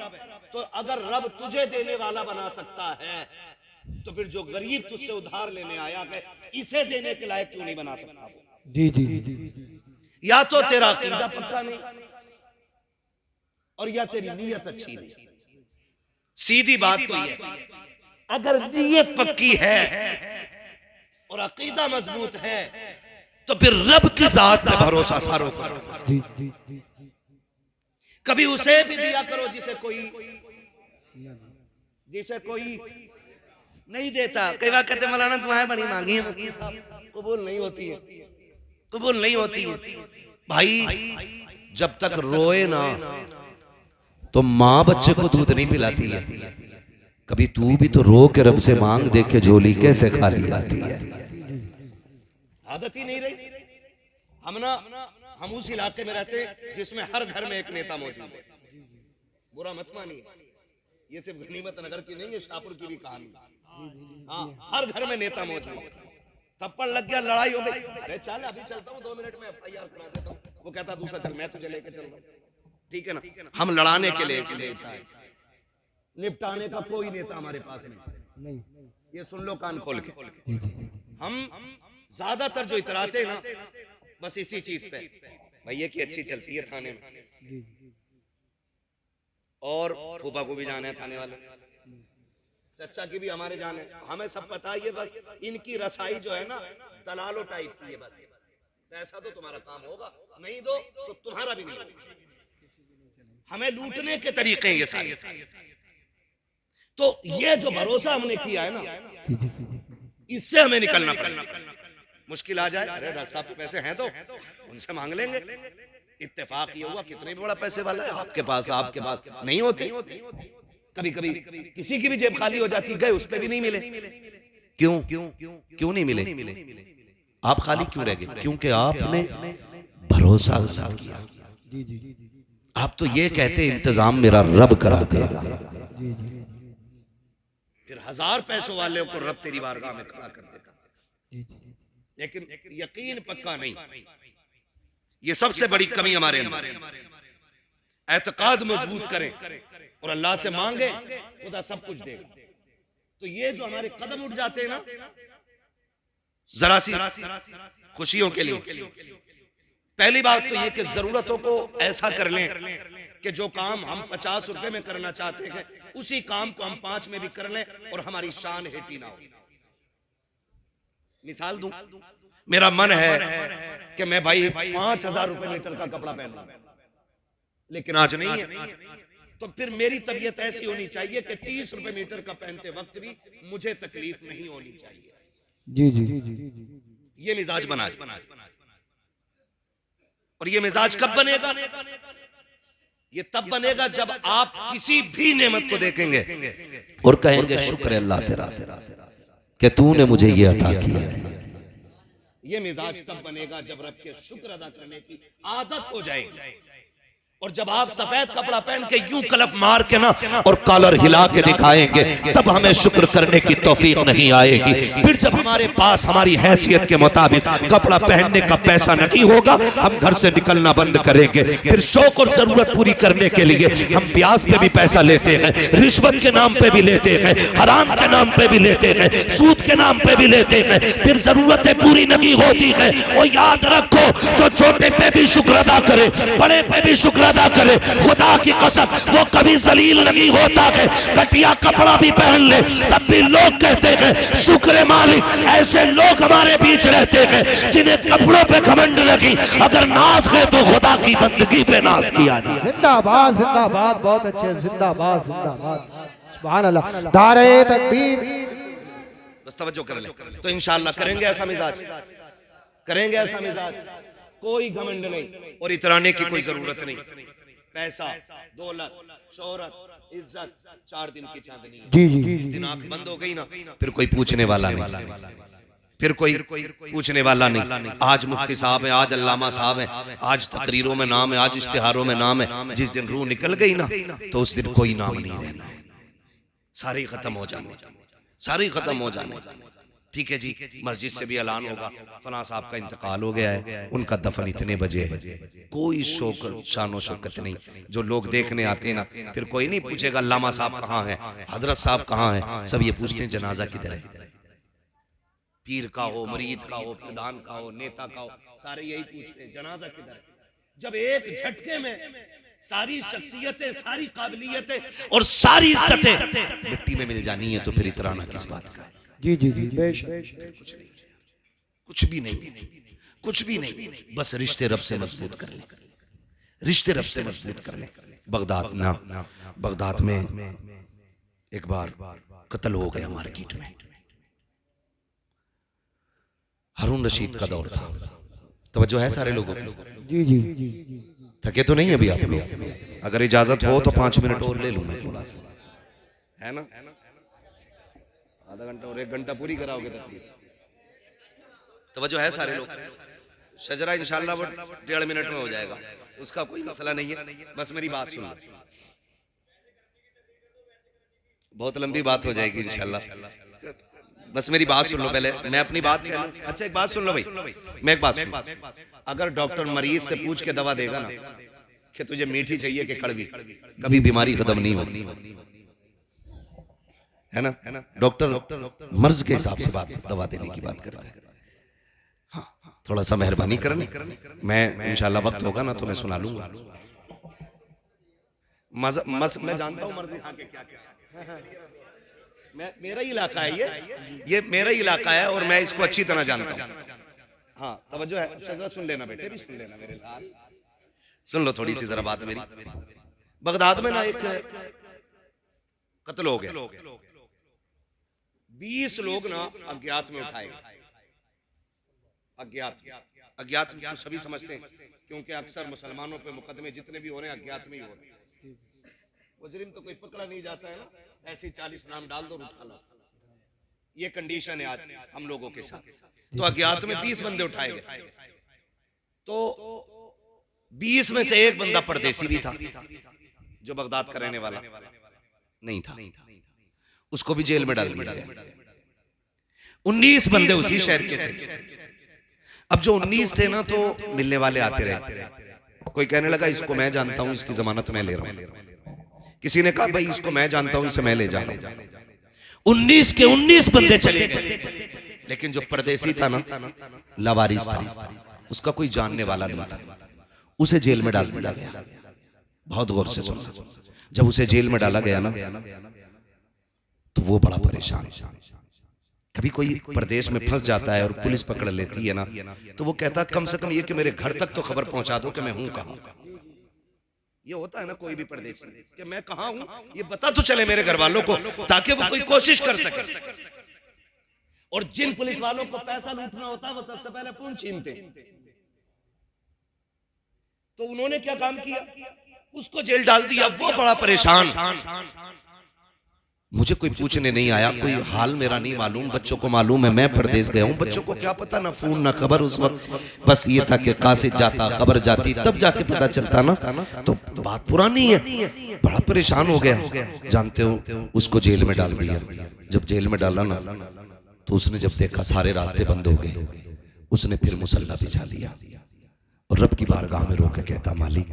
तो अगर रब तुझे देने वाला बना सकता है तो फिर जो गरीब तुझसे उधार लेने आया है इसे देने के लायक क्यों नहीं बना सकता? जी जी जी, या तो तेरा अकीदा पक्का नहीं और या तेरी नीयत अच्छी नहीं। सीधी बात तो ये, अगर नीयत पक्की है और अकीदा मजबूत है तो फिर रब की जात पे भरोसा सारों को रखना चाहिए। जी जी, कभी उसे भी दिया करो जिसे कोई नहीं देता। कई बार कहते मौलाना दुआएं बड़ी मांगी है कबूल नहीं होती है, कबूल नहीं होती है। भाई जब तक रोए ना तो माँ बच्चे को दूध नहीं पिलाती है। कभी तू भी तो रो के रब से मांग, देख के झोली कैसे खाली आती है। आदत ही नहीं रही। हम उस इलाके में रहते हैं जिसमें हर घर में एक नेता मौजूद है। बुरा मत मानिए, ये सिर्फ गनीमत नगर की नहीं है, शाहपुर की भी कहानी। हाँ, हर घर में नेता मौजूद है। थप्पड़ लग गया, लड़ाई हो गई, अरे चल अभी चलता हूँ 2 मिनट में FIR करा देता हूँ। वो कहता दूसरा चल मैं तुझे लेके चल रहा हूँ। ठीक है ना, हम लड़ाने के लिए निपटाने का कोई नेता हमारे पास नहीं। ये सुन लो कान खोल के। हम ज्यादातर जो इतराते हैं ना बस इसी चीज पे, भैया की अच्छी चलती है थाने में, और फूफा को भी जाना है थाने वाले, चचा की भी हमारे जाने, हमें सब पता है। ये बस इनकी रसाई जो है ना दलालो टाइप की है। बस पैसा दो तुम्हारा काम होगा, नहीं दो तो तुम्हारा भी नहीं होगा। हमें लूटने के तरीके हैं ये सारे। तो ये जो भरोसा हमने किया है ना, इससे हमें निकलना पड़ेगा। मुश्किल आ जाए, अरे डॉक्टर साहब के पैसे हैं तो उनसे मांग लेंगे। इत्तेफाक ये हुआ कितने भी बड़ा पैसे वाला है आपके पास नहीं होती। कभी कभी किसी की भी जेब खाली हो जाती, गए उस पे भी नहीं मिले। क्यों नहीं मिले? आप खाली क्यों रह गए? क्योंकि आपने भरोसा गलत किया। आप तो ये कहते इंतजाम मेरा रब करा देगा, फिर 1000 पैसों वाले को रब तेरी बारगाह में खड़ा कर देता। लेकिन यकीन पक्का नहीं। ये सबसे बड़ी कमी हमारे अंदर। एतकाद मजबूत करें और अल्लाह से मांगे, खुदा सब कुछ देगा। तो ये जो हमारे कदम उठ जाते हैं ना जरा सी खुशियों के लिए, पहली बात तो ये कि जरूरतों को ऐसा कर लें कि जो काम हम 50 रुपए में करना चाहते हैं उसी काम को हम 5 में भी कर लें और हमारी शान हेटी ना हो। मिसाल दूं, मेरा मन है कि मैं भाई 5,000 रुपए मीटर का कपड़ा पहनूं, लेकिन आज नहीं है, तो फिर मेरी तबीयत ऐसी होनी चाहिए कि 30 रुपए मीटर का पहनते वक्त भी मुझे तकलीफ नहीं होनी चाहिए। जी जी, ये मिजाज बना। और ये मिजाज कब बनेगा? ये तब बनेगा जब आप किसी भी नेमत को देखेंगे और कहेंगे शुक्र है अल्लाह तेरा कि तूने मुझे ये अता किया है। ये मिजाज तब बनेगा जब रब के शुक्र अदा करने की आदत हो जाएगी। और जब आप सफेद कपड़ा पहन के यूं कलफ मार के ना और कॉलर हिला के दिखाएंगे तब हमें शुक्र करने की तौफीक नहीं आएगी। फिर जब हमारे पास हमारी हैसियत के मुताबिक कपड़ा पहनने का पैसा नहीं होगा हम घर से निकलना बंद करेंगे। फिर शौक और जरूरत पूरी करने के लिए हम ब्याज पे भी पैसा लेते हैं, रिश्वत के नाम पे भी लेते हैं, हराम के नाम पे भी लेते हैं, सूद के नाम पे भी लेते हैं। फिर जरूरतें पूरी नहीं होती है। और याद रखो जो छोटे पे भी शुक्र अदा करे बड़े पे भी शुक्र अदा करे, खुदा की कसम वो कभी जलील नहीं होता है। घटिया कपड़ा भी पहन ले तब भी लोग कहते हैं शुक्र मालिक। ऐसे लोग हमारे बीच रहते हैं जिन्हें कपड़ों पे घमंड नहीं, अगर नाज है तो खुदा की बंदगी पे नाज किया जाए। जिंदाबाद जिंदाबाद, बहुत अच्छे, जिंदाबाद जिंदाबाद, सुभान अल्लाह, नारे तकबीर। बस तवज्जो कर ले तो इंशाअल्लाह करेंगे ऐसा मिजाज, करेंगे ऐसा मिजाज, कोई घमंड नहीं और इतराने की कोई जरूरत नहीं। पैसा, दौलत, शोहरत, इज्जत 4 दिन की चांदनी है। जी जी, जिस दिन आंख बंद हो गई ना फिर कोई पूछने वाला नहीं, फिर कोई पूछने वाला नहीं। आज मुफ्ती साहब है, आज अल्लामा साहब है, आज तकरीरों में नाम है, आज इश्तिहारों में नाम है। जिस दिन रूह निकल गई ना तो उस दिन कोई नाम नहीं रहना, सारे खत्म हो जाने, सारे खत्म हो जाने। ठीक है जी, मस्जिद से भी ऐलान होगा फलां साहब का इंतकाल हो गया है, उनका दफन इतने बजे है। कोई शानो शौकत नहीं। जो लोग देखने आते हैं ना फिर कोई नहीं पूछेगा अल्लामा साहब कहाँ है, हजरत साहब कहाँ है, सब ये पूछते हैं जनाजा किधर है। पीर का हो, मरीद का हो, प्रधान का हो, नेता का हो, सारे यही पूछते हैं जनाजा किधर है। जब एक झटके में सारी शख्सियतें, सारी काबिलियतें और सारी इज्जतें मिट्टी में मिल जानी है तो फिर इतराना किस बात का है? जी जी जी, बेशक, कुछ भी नहीं, कुछ भी नहीं। बस रिश्ते रब से मजबूत कर ले, रिश्ते रब से मजबूत कर ले। बगदाद में एक बार कत्ल हो गया मार्केट में। हारून रशीद का दौर था। तवज्जो है सारे लोगों की? जी जी, थके तो नहीं अभी आप लोग? अगर इजाजत हो तो 5 मिनट और ले लूं मैं थोड़ा सा, है ना? आधा घंटा और 1 घंटा पूरी कराओगे तकरीर। तवज्जो है सारे लोग? शजरा इंशाल्लाह वो 1.5 मिनट में हो जाएगा, उसका कोई मसला नहीं है। बस मेरी बात सुन लो, बहुत लंबी बात हो जाएगी इंशाल्लाह। बस मेरी बात सुन लो पहले, मैं अपनी बात कह लूं। अच्छा एक बात सुन लो भाई, मैं एक बात सुन। अगर डॉक्टर मरीज से पूछ के दवा देगा ना कि तुझे मीठी चाहिए कि कड़वी, कभी बीमारी खत्म नहीं होगी, है ना? डॉक्टर मर्ज के हिसाब से दवा देने की बात करता है। हाँ, थोड़ा सा मेहरबानी करनी, मैं इंशाल्लाह वक्त होगा ना तो मैं सुना लूंगा। मैं जानता हूँ मर्ज यहाँ के क्या क्या, मेरा ही इलाका है ये मेरा ही इलाका है और मैं इसको अच्छी तरह जानता हूँ। हाँ तवज्जो है, शजरा सुन लेना बेटे, भी सुन लेना मेरे लाल, सुन लो थोड़ी सी जरा बात मेरी। बगदाद में ना एक कत्ल हो गया, 20 लोग ना अज्ञात में उठाए गए। अज्ञात तो सभी समझते हैं क्योंकि अक्सर मुसलमानों पे मुकदमे जितने भी हो रहे हैं अज्ञात में ही हो रहे हैं। मुजरिम तो कोई पकड़ा नहीं जाता है ना, ऐसे 40 नाम डाल दो उठा लो, ये कंडीशन है आज हम लोगों के साथ। तो अज्ञात में 20 बंदे उठाए गए, तो 20 में से एक बंदा परदेसी भी था जो बगदाद का रहने वाला नहीं था, उसको भी जेल में डाल दिया गया। 19 बंदे उसी शहर के थे। अब जो 19 थे ना तो मिलने वाले आते रहे, कोई कहने लगा इसको मैं जानता हूं, इसकी जमानत मैं ले रहा हूं। किसी ने कहा भाई इसको मैं जानता हूं, इसे मैं ले जा रहा हूं। 19 के 19 बंदे चले गए, लेकिन जो परदेसी था ना, लावारिस था, उसका कोई जानने वाला नहीं था, उसे जेल में डाल दिया गया। बहुत गौर से सुना, जब उसे जेल में डाला गया ना, तो वो बड़ा परेशान। कभी कोई प्रदेश में फंस जाता है और पुलिस पकड़ लेती है ना, तो वो कहता कम से कम ये कि मेरे घर तक तो खबर पहुंचा दो कि मैं हूं कहां। ये होता है ना कोई भी परदेसी कि मैं कहां हूं, ये पता तो चले मेरे घर वालों को, ताकि वो कोई कोशिश कर सके। और जिन पुलिस वालों को पैसा लूटना होता है वो सबसे पहले फोन छीनते हैं। तो उन्होंने क्या काम किया, उसको जेल डाल दिया। वो बड़ा परेशान, मुझे कोई पूछने नहीं आया, कोई हाल मेरा नहीं मालूम, बच्चों को मालूम है मैं परदेश गया हूं, बच्चों को क्या पता, ना फोन ना खबर उस वक्त। बस ये था कि कासिद जाता, खबर जाती, तब जाके पता चलता ना। तो बात पुरानी है, बड़ा परेशान हो गया। जानते हो उसको जेल में डाल दिया। जब जेल में डाला ना, तो उसने जब देखा सारे रास्ते बंद हो गए, उसने फिर मुसल्ला बिछा लिया और रब की बारगाह में रोके कहता, मालिक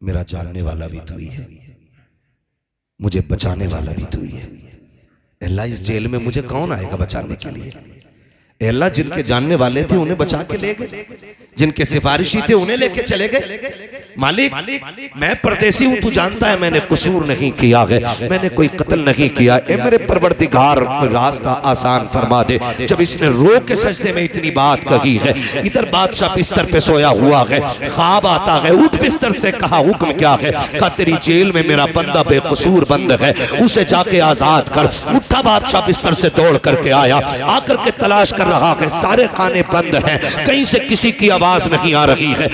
मेरा जानने वाला भी तू ही है, मुझे बचाने वाला भी तू ही है। अल्लाह इस जेल में मुझे कौन आएगा बचाने के लिए? अल्लाह जिनके जानने वाले थे उन्हें बचा के ले गए, जिनके सिफारिशी थे उन्हें लेके चले गए। मालिक मैं परदेसी हूं, तू जानता है मैंने कसूर नहीं किया है, मैंने कोई कत्ल नहीं किया। ए मेरे परवरदिगार रास्ता आसान फरमा दे। जब इसने रो के सजदे में इतनी बात कही है, इधर बादशाह बिस्तर पे सोया हुआ है, ख्वाब आता है, उठ बिस्तर से, कहा हुक्म क्या है? कहा तेरी जेल में मेरा बंदा बेकसूर बंद है, उसे जाके आजाद कर। उठा बादशाह बिस्तर से दौड़ करके आया, आकर के तलाश कर रहा है, सारे खाने बंद हैं, कहीं से किसी की आवाज नहीं आ रही है।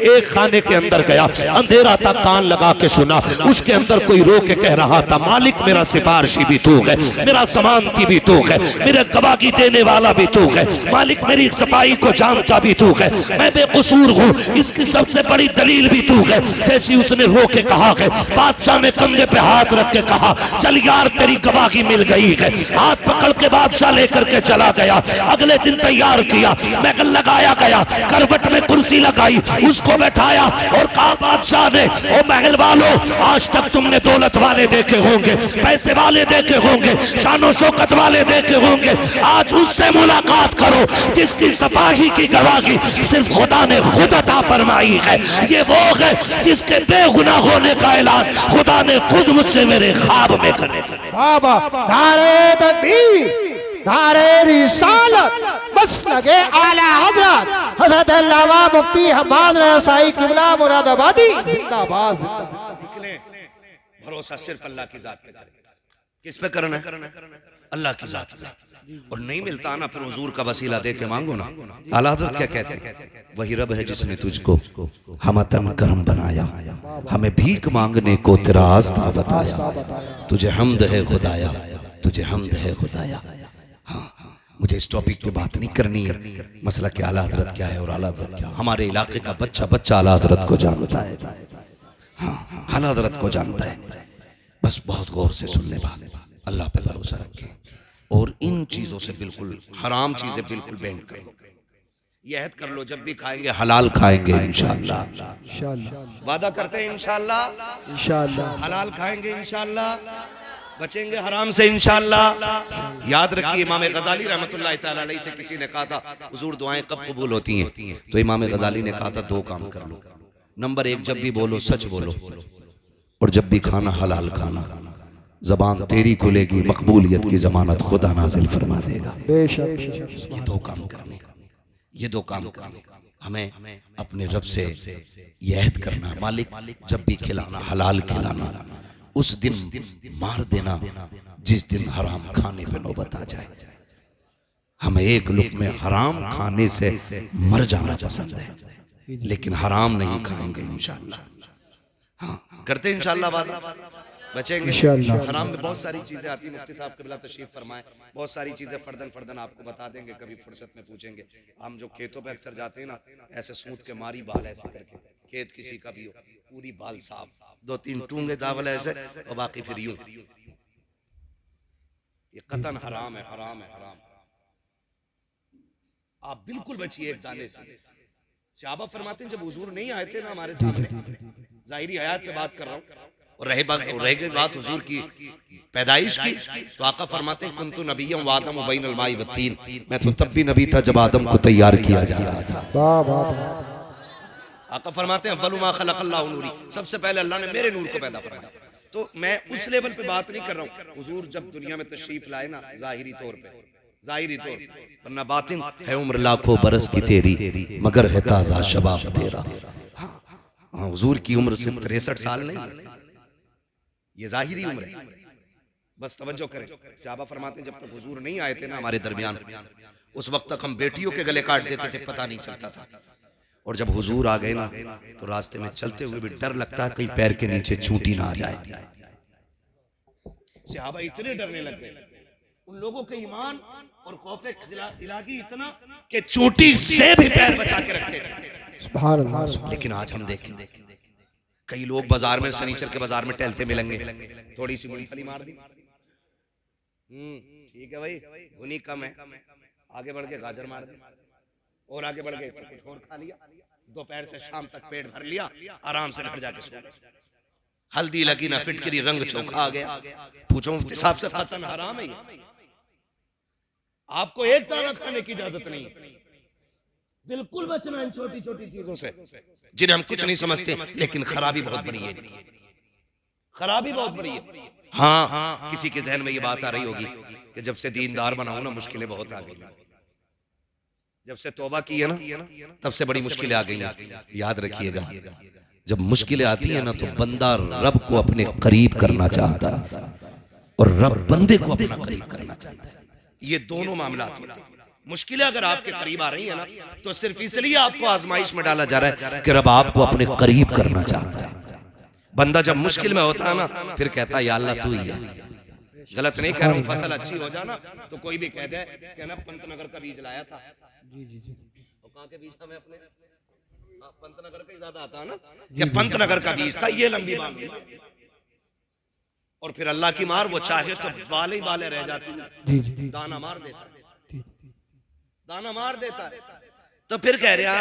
एक खाने के अंदर गया, अंधेरा था, कान लगा के सुना, उसके अंदर कोई रो के कह रहा था, मालिक मेरा सिफारिशी भी तू है, मेरा जमानती भी तू है, मेरे गवाही देने वाला भी तू है, मालिक मेरी सफाई को जानता भी तू है, मैं बेकसूर हूँ, इसकी सबसे बड़ी दलील भी तू है। जैसी उसने रो के कहा है, बादशाह ने कंधे पे हाथ रख के कहा, चल यार तेरी गवाही मिल गई है। हाथ पकड़ के बादशाह लेकर के चला गया। अगले दिन तैयार किया, महल लगाया गया, करवट में कुर्सी लगाई, उसको बैठाया और कहा बादशाह ने, ओ महल वालों, आज तक तुमने दौलत वाले देखे होंगे, पैसे वाले देखे होंगे, शानो शौकत वाले देखे होंगे, आज उससे मुलाकात करो जिसकी सफाई की गवाही सिर्फ खुदा ने खुद अता फरमाई है। ये वो है जिसके बेगुनाह होने का ऐलान खुदा ने खुद मुझसे मेरे ख्वाब में करे। बाबा नारे तकबीर, नारे रिसालत, बस लगे आला हजरत हजरत अल्लामा मुफ्ती हम्माद रसाई किबला मुरादाबादी जिंदाबाद जिंदाबाद। निकले, भरोसा सिर्फ अल्लाह की जात पे करें। किस पे करना है? अल्लाह की जात पे। और नहीं मिलता ना, फिर हुजूर का वसीला दे के मांगो ना। आला हज़रत क्या कहते हैं? वही रब है जिसने तुझको हमतन करम बनाया, हमें भीख मांगने को तेरा आस्था बताया, तुझे हम्द है खुदाया, तुझे हम्द है खुदाया। हाँ, मुझे इस टॉपिक पे बात नहीं करनी है, मसला कि आला हज़रत क्या है और आला हज़रत क्या। हमारे इलाके का बच्चा बच्चा आला हज़रत को जानता है, हाँ आला हज़रत को जानता है। बस बहुत गौर से सुनने बात, अल्लाह पे भरोसा रखें और इन चीजों से बिल्कुल, हराम चीजें बिल्कुल बैन कर दो। ये अहद कर लो, जब भी खाएंगे हलाल खाएंगे इंशाअल्लाह। इंशाअल्लाह वादा करते हैं इंशाअल्लाह, इंशाअल्लाह हलाल खाएंगे इंशाअल्लाह, बचेंगे हराम से इंशाअल्लाह। याद रखिए, इमाम गजाली रहमतुल्लाह तआला अलैहि से किसी ने कहा था, हुजूर दुआएं कब कबूल होती हैं? तो इमाम गजाली ने कहा था, दो काम कर लो। नंबर एक, जब भी बोलो सच बोलो, और जब भी खाना हलाल खाना। जबान तेरी खुलेगी, मकबूलियत की जमानत खुदा नाजिल फरमा देगा। बेशक बेशक। ये दो काम करने, ये दो काम करने, हमें अपने रब से यह अहद करना, मालिक जब भी खिलाना हलाल खिलाना, उस दिन मार देना जिस दिन हराम खाने पे नौबत आ जाए। हमें एक लुक़्मे हराम खाने से मर जाना पसंद है, लेकिन हराम नहीं खाएंगे इंशाअल्लाह। हाँ, करते इंशाअल्लाह वादा, बचेंगे इंशाअल्लाह। हराम में बहुत सारी चीजें आती हैं। मुफ्ती साहब क़िबला तशरीफ फरमाएं, बहुत सारी चीजें फर्दन फर्दन आपको बता देंगे, कभी फुर्सत में पूछेंगे। हम जो खेतों पे अक्सर जाते हैं ना, ऐसे सूत के मारी बाल ऐसे करके, खेत किसी का भी हो, पूरी बाल साफ, दो तीन टूंगे दावल ऐसे और बाकी फिर यूं। ये कतन हराम है, हराम है, हराम। आप बिल्कुल बचिए एक दाने से। सहाबा फरमाते हैं जब हुजूर नहीं आए थे ना हमारे सामने, जाहिरी हयात पे बात कर रहा हूँ, और रह गई बात हुजूर की पैदाइश की, तो आका फरमाते हैं कुंतु नबिय्यम व आदम बैनल माई व तीन, मैं तो तब भी नबी था जब आदम को तैयार किया जा रहा था। वाह वाह। आका फरमाते हैं अव्वलु मा खलक़ल्लाहु नूरी, सबसे पहले अल्लाह ने मेरे नूर को पैदा फरमाया। तो मैं उस लेवल पे बात नहीं कर रहा हूँ, हुजूर जब दुनिया में तशरीफ लाए ना जाहिरी तौर पे, वरना बातिन है उम्र लाखों बरस की तेरी मगर है ताजा शबाब तेरा। हाँ, हुजूर की उम्र सिर्फ 63 साल नहीं है, ये जाहिरी उम्र है, बस तवज्जो करें। सहाबा फरमाते हैं जब तक हुजूर नहीं आए थे ना हमारे दरमियान, उस वक्त तक हम बेटियों के गले काट देते थे, पता नहीं चलता था। और जब हुजूर आ गए ना तो रास्ते में चलते हुए भी डर लगता है कहीं पैर के नीचे चूंटी ना आ जाए। सहाबा इतने डरने लग गए, उन लोगों के ईमान और खौफे इलाही इतना कि चूंटी से भी पैर बचा के रखते थे। सुभान अल्लाह। लेकिन आज हम देखें कई लोग बाजार में, शनीचर के बाजार में टहलते मिलेंगे, थोड़ी सी मूंगफली मार दी, ठीक है भाई भुनी कम है, आगे बढ़ के गाजर मार दी, और आगे बढ़ के कुछ और खा लिया, दोपहर से शाम तक पेट भर लिया, आराम से घर जाके सो गए। हल्दी लगी ना फिटकरी, रंग चोखा आ गया। पूछो मुफ्ती साहब से, कतन हराम है ये? आपको एक दाना खाने की इजाजत नहीं, बिल्कुल बचना इन छोटी छोटी चीजों से जिन्हें हम कुछ नहीं समझते, लेकिन खराबी बहुत बड़ी है, खराबी बहुत बड़ी है। हाँ, किसी के जहन में ये बात आ रही होगी कि जब से दीनदार बनाऊं ना मुश्किलें बहुत आ गई, जब से तौबा की है ना तब से बड़ी मुश्किलें आ गई। याद रखिएगा, जब मुश्किलें आती है ना तो बंदा रब को अपने करीब करना चाहता है और रब बंदे को अपना करीब करना चाहता है। ये दोनों मामलात होते हैं। मुश्किलें अगर आपके करीब आ रही है ना तो सिर्फ इसलिए आपको आजमाइश में डाला जा रहा है कि रब आपको अपने करीब करना चाहता है। बंदा जब मुश्किल में होता है ना फिर कहता है या अल्लाह तू ही है। गलत नहीं कह रहा हूँ, फसल अच्छी हो जाना तो कोई भी कह दे कि ना पंतनगर का बीज लाया था। जी जी जी, और कहाँ के बीज था? मैं अपने पंतनगर का ही ज्यादा आता है ना कि पंतनगर का बीज था, ये लंबी बात है। और फिर अल्लाह की मार, वो चाहे तो बाले ही बाले रह जाती है, दाना मार देता है, दाना मार देता है। तो फिर कह रहा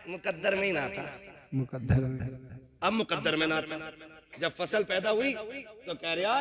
मुकद्दर में ही ना था, मुकद्दर में, अब मुकद्दर में ना था। जब फसल पैदा हुई तो कह रहा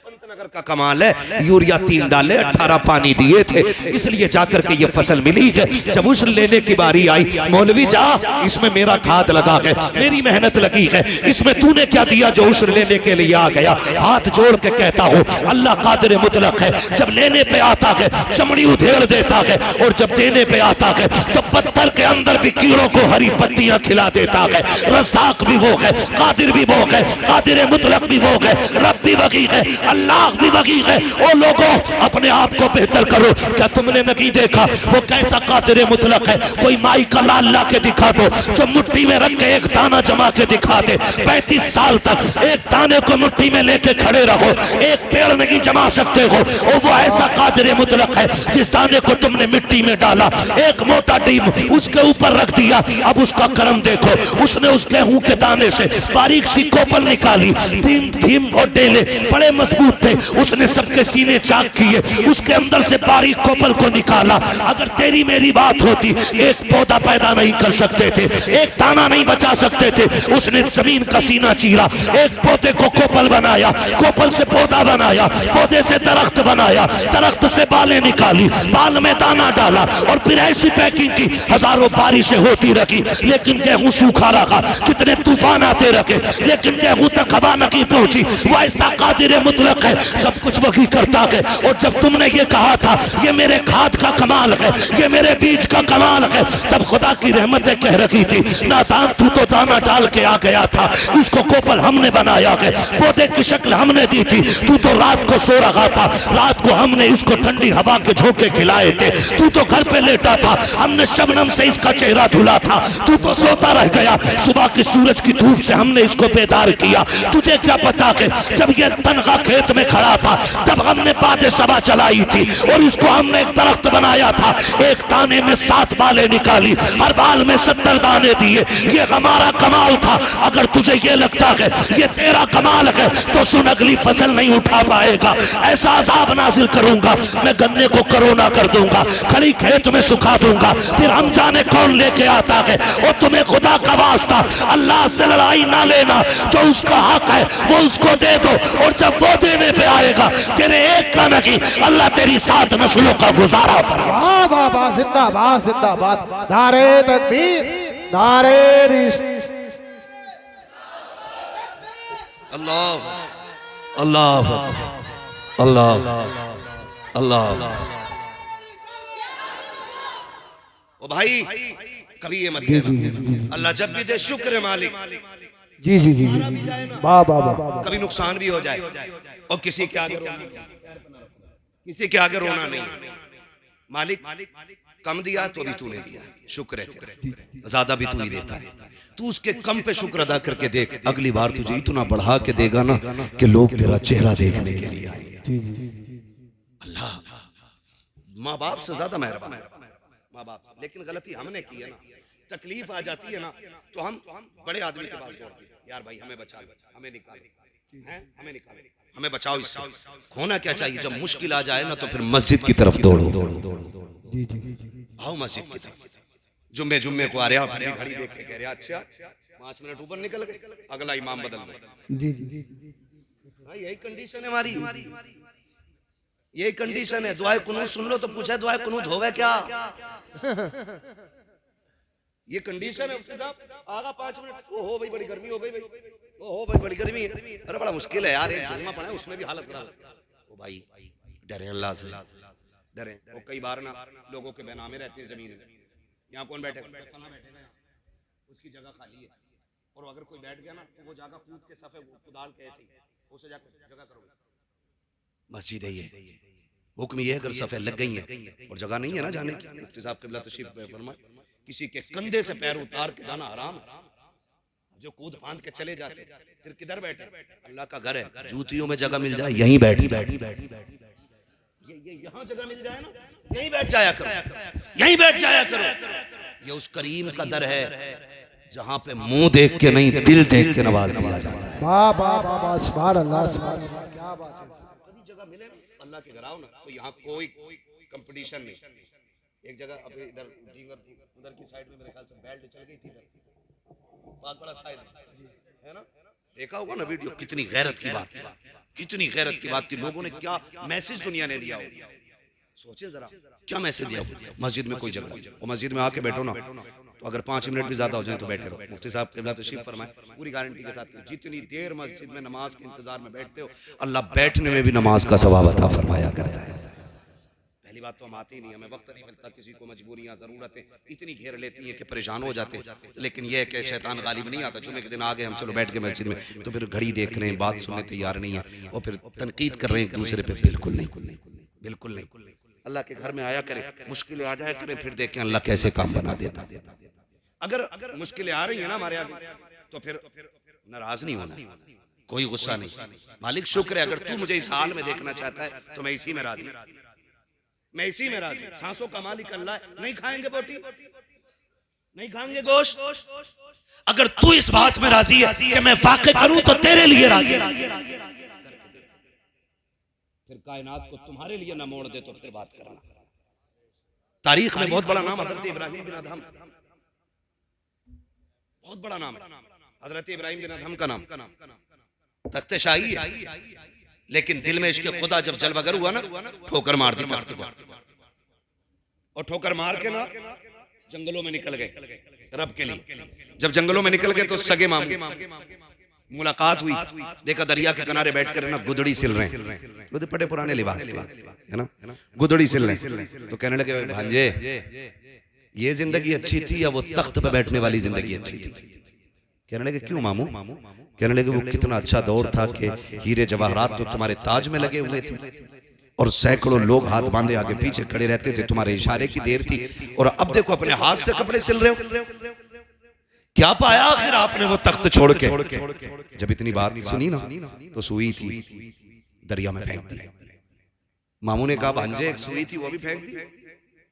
पंतनगर का कमाल है, यूरिया 3 डाले 18 पानी दिए थे, इसलिए जाकर के ये फसल मिली है। जब उस लेने की बारी आई, मौलवी जा इसमें मेरा खाद लगा है, मेरी मेहनत लगी है, इसमें तूने क्या दिया जो उस लेने के लिए आ गया? हाथ जोड़ के कहता हूँ अल्लाह कादिर मुतलक है। जब लेने पे आता है चमड़ी उधेड़ देता है, और जब देने पे आता है तो पत्थर के अंदर भी कीड़ों को हरी पत्तियां खिला देता है। रज़ाक भी वो है, कादिर भी वो है, कादिर मुतलक भी वो है, रब भी वही है, अल्लाह भी वही है। ओ लोगों, अपने आप को बेहतर करो। क्या तुमने नहीं देखा वो कैसा कादिर मुतलक है? कोई माई का लाल ला के दिखा दो जो मुट्ठी में रख के एक दाना जमा के दिखा दे। 35 साल तक एक दाने को मुट्ठी में लेके खड़े रहो, एक पेड़ नहीं जमा सकते हो। और वो ऐसा कादिर मुतलक है जिस दाने को तुमने मिट्टी में डाला, एक मोटा डीम उसके ऊपर रख दिया, अब उसका करम देखो। उसने उस गेहूं के दाने से बारीक सी कोपल निकाली, धीम और डेले बड़े मजबूत थे, उसने सबके सीने चाक किए, उसके अंदर से बारीक कोपल को निकाला। अगर तेरी मेरी बात होती, एक पौधा पैदा नहीं कर सकते थे, एक दाना नहीं बचा सकते थे। उसने जमीन का सीना चीरा, एक पौधे को कोपल बनाया, कोपल से पौधा बनाया, पौधे से दरख्त बनाया, दरख्त से बालें निकाली, बाल में दाना डाला, और फिर ऐसी पैकिंग की। हजारों बारिशें होती रही लेकिन गेहूं सूखा रहा, कितने तूफान आते रहे लेकिन गेहूं तक हवा नहीं पहुंची। वो ऐसा कादिर मुतलक है, सब कुछ वही करता है। और जब तुमने ये कहा था ये मेरे खाद का कमाल है, ये मेरे बीज का कमाल है, तब खुदा की रहमतें कह रही थी नादान तू तो दाना डाल के आ गया था, इसको कोपल हमने बनाया है, पौधे की शक्ल हमने दी थी, तू तो रात को सो रहा था, रात को हमने इसको ठंडी हवा के झोंके खिलाए थे, तू तो घर पे लेटा था, हमने शबनम से इसका चेहरा धुला था, तू तो सोता रह गया, सुबह की सूरज की धूप से हमने इसको बेदार किया। तुझे क्या पता कि जब ये तनखा खेत में खड़ा था तब हमने बादे सबा चलाई थी और इसको हमने एक दरख्त बनाया था, एक दाने में 7 बालें निकाली, हर बाल में 70 दाने दिए। ये हमारा कमाल था। अगर तुझे ये लगता है ये तेरा कमाल है तो सुन, अगली फसल नहीं उठा पाएगा। ऐसा अजाब नाजिल करूंगा, मैं गन्ने को करोना कर दूंगा, खड़ी खेत में सुखा दूंगा, फिर हम जाने कौन लेके आता है। और तुम्हें खुदा का वास्ता अल्लाह से लड़ाई ना लेना, जो उसका हक है वो उसको दे दो, और जब वो देने पे आएगा तेरे एक का नहीं, अल्लाह तेरी 7 नस्लों का गुजारा फरमा। वाह वाह वाह, जिंदाबाद जिंदाबाद, नारे तकबीर, नारे अल्लाह अल्लाह अल्लाह अल्लाह। ओ भाई, कभी ये मत कहना अल्लाह जब भी दे शुक्र है मालिक। जी जी जी, वाह वाह वाह। कभी नुकसान भी हो जाए और किसी के आगे रोना, किसी के आगे रोना नहीं। मालिक कम दिया तो भी तूने दिया, शुक्र है तेरा, ज्यादा भी तू ही देता है। तू उसके कम पे शुक्र अदा करके देख, अगली बार तुझे इतना बढ़ा के देगा ना कि लोग तेरा चेहरा देखने के लिए आएंगे। अल्लाह माँ बाप से ज्यादा मेहरबान है, माँ बाप से। लेकिन गलती हमने की है ना, तकलीफ आ जाती है ना तो हम बड़े आदमी के पास दौड़ते हैं, यार भाई हमें बचा लो, हमें निकालो, हमें निकालो, हमें बचाओ इससे। होना क्या चाहिए, जब मुश्किल आ जाए ना तो फिर मस्जिद की तरफ दौड़ो, आओ मस्जिद की तरफ। जुम्मे जुम्मे को आ रहा, फिर घड़ी देख के कह रहा अच्छा 5 मिनट ऊपर निकल गए, अगला इमाम बदल गए। जी जी भाई यही कंडीशन है हमारी, यही कंडीशन है। दुआए कुनूत सुन लो तो पूछा दुआए कुनूत होवे क्या? ये कंडीशन है। मुफ्ती साहब आगा 5 मिनट, ओ हो भाई बड़ी गर्मी हो गई भाई, ओ हो भाई बड़ी गर्मी है, अरे बड़ा मुश्किल है यार, एक जुम्मा पढ़ा है उसमें भी हालत खराब। ओ भाई डरे अल्लाह से, डरे। वो कई बार ना लोगों के बेनामे रहते हैं जमीन, यहाँ कौन बैठेगा, बैठेगा, उसकी जगह खाली है, और अगर कोई बैठ गया ना तो वो जगह कूद के सफे कुदाल के ऐसे ही उसे जाकर जगह करोगे। मस्जिद है ये, हुक्म ये है अगर सफे लग गई है और जगह नहीं है ना जाने की, मुफ्ती साहब क़िबला तशरीफ फरमाए, किसी के कंधे से पैर उतार के जाना हराम है। जो कूद फांद के चले जाते फिर किधर बैठे, अल्लाह का घर है, जूतियों में जगह मिल जाए यहीं बैठ, ये यहाँ जगह मिल जाए ना यहीं बैठ जाया करो, यहीं बैठ जाया करो। ये उस करीम का दर है जहाँ पे मुंह देख के नहीं दिल देख के नवाज दिया जाता है। वाह वाह वाह वाह, सुभान अल्लाह, सुभान अल्लाह, क्या बात है। कभी जगह मिले अल्लाह के घर आओ ना तो यहाँ कोई कंपटीशन नहीं। एक जगह अब इधर उधर की साइड में मेरे ख्याल से बेल्ट चल गई थी, इधर बहुत बड़ा साइड है ना, देखा होगा ना वीडियो, कितनी गैरत की बात थी, कितनी गैरत की बात थी। लोगों ने क्या मैसेज दुनिया ने दिया हो, सोचे जरा क्या मैसेज दिया हो। मस्जिद में कोई झगड़ा और मस्जिद में आके बैठो ना तो अगर 5 मिनट भी ज्यादा हो जाए तो बैठे रहो। मुफ्ती साहब क़िबला तशरीफ फरमाए, पूरी गारंटी के साथ जितनी देर मस्जिद में नमाज के इंतजार में बैठते हो अल्लाह बैठने में भी नमाज का सवाब अता फरमाया करता है। पहली बात तो हम आते ही नहीं, हमें वक्त नहीं मिलता, किसी को मजबूरियां जरूरतें इतनी घेर लेती हैं कि परेशान हो जाते हैं। लेकिन यह कि शैतान गालिब नहीं आता, जुम्मे के दिन आ गए हम, चलो बैठ के मस्जिद में, तो फिर घड़ी देख रहे हैं, बात सुनने तैयार नहीं है और फिर तनकीद कर रहे हैं एक दूसरे पे। बिल्कुल नहीं, बिल्कुल नहीं। अल्लाह के घर में आया करें, मुश्किलें आ जाया करें, फिर देखें अल्लाह कैसे काम बना देता है। अगर मुश्किलें आ रही है ना हमारे आगे तो फिर नाराज नहीं होना, कोई गुस्सा नहीं। मालिक शुक्र है, अगर तू मुझे इस हाल में देखना चाहता है तो मैं इसी में राजी, मैं इसी में राजी। सांसों का मालिक अल्लाह है, नहीं खाएंगे बोटी, नहीं खाएंगे गोश्त। अगर तू इस बात में राजी है कि मैं वाक़े करूं तो तेरे लिए राजी, फिर कायनात को तुम्हारे लिए ना मोड़ दे तो फिर बात करना। तारीख में बहुत बड़ा नाम हजरत इब्राहिम बिन अदहम, बहुत बड़ा नाम है हजरत इब्राहिम बिन अदहम का नाम। तख्ते शाही है, लेकिन दिल में इश्क़ खुदा जब जलवागर हुआ ना, ठोकर मार दी तख्त को, और ठोकर मार के ना जंगलों में निकल गए रब के लिए। जब जंगलों में निकल गए तो सगे मामू मुलाकात हुई, देखा दरिया के किनारे बैठकर ना गुदड़ी सिल रहे हैं, तो बड़े पुराने लिबास थे है ना, गुदड़ी सिल रहे हैं। तो कहने लगे भांजे ये जिंदगी अच्छी थी या वो तख्त पे बैठने वाली जिंदगी अच्छी थी? कहने लगे क्यों मामू? कहने लगे वो कितना अच्छा दौर था कि हीरे जवाहरात तो तुम्हारे ताज में लगे हुए थे और सैकड़ों लोग हाथ बांधे आगे पीछे खड़े रहते थे, तुम्हारे इशारे की देर थी, और अब देखो अपने हाथ से कपड़े सिल रहे हो। क्या पाया आखिर आपने वो तख्त छोड़ के? जब इतनी बात सुनी ना तो सुई थी दरिया में फेंक दी। मामू ने कहा भांजे एक सुई थी वो भी फेंक दी,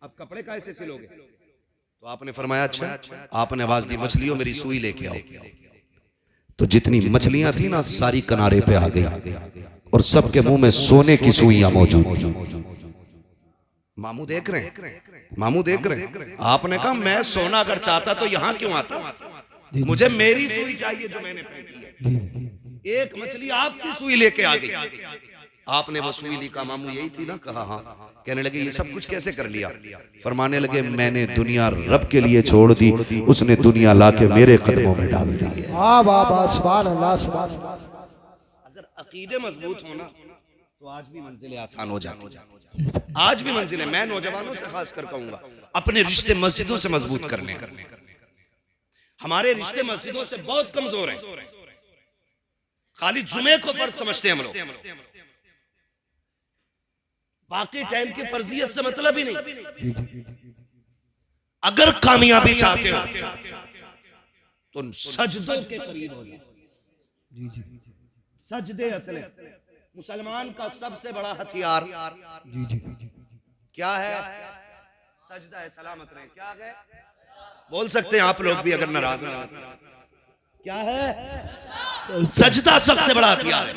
अब कपड़े कैसे सिलोगे? तो आपने फरमाया अच्छा। आपने आवाज दी मछलियों मेरी सुई लेके आओ। तो जितनी मछलियां थी ना सारी किनारे पे आ गई और सबके मुंह में सोने की सुइयां मौजूद थी। मामू देख रहे हैं, मामू देख रहे हैं। आपने कहा मैं सोना अगर चाहता तो यहां क्यों आता? मुझे मेरी सुई चाहिए जो मैंने फेंकी है। एक मछली आपकी सुई लेके आ गई। आपने वो सुई ली, कहा मामू यही थी ना? कहा हाँ। कहने लगे ये सब कुछ कैसे कर लिया? फरमाने लगे मैंने दुनिया रब के लिए छोड़ दी, उसने दुनिया लाके मेरे कदमों में डाल दी है। अगर अकीदे मजबूत होना तो आज भी मंजिलें आसान हो जाती। आज भी मंजिलें, मैं नौजवानों से खास कर कहूंगा अपने रिश्ते मस्जिदों से मजबूत करने। हमारे रिश्ते मस्जिदों से बहुत कमजोर हैं। खाली जुमे को फर्ज समझते हैं हम लोग, बाकी टाइम की फर्जियत से मतलब ही नहीं। अगर कामयाबी चाहते हो तो सजदों के करीब हो जाओ। सजदे असले मुसलमान का सबसे बड़ा हथियार क्या है? सजदा है। सलामत रहे। क्या है? बोल सकते हैं आप लोग भी अगर नाराज ना हो। क्या है? सजदा सबसे बड़ा हथियार है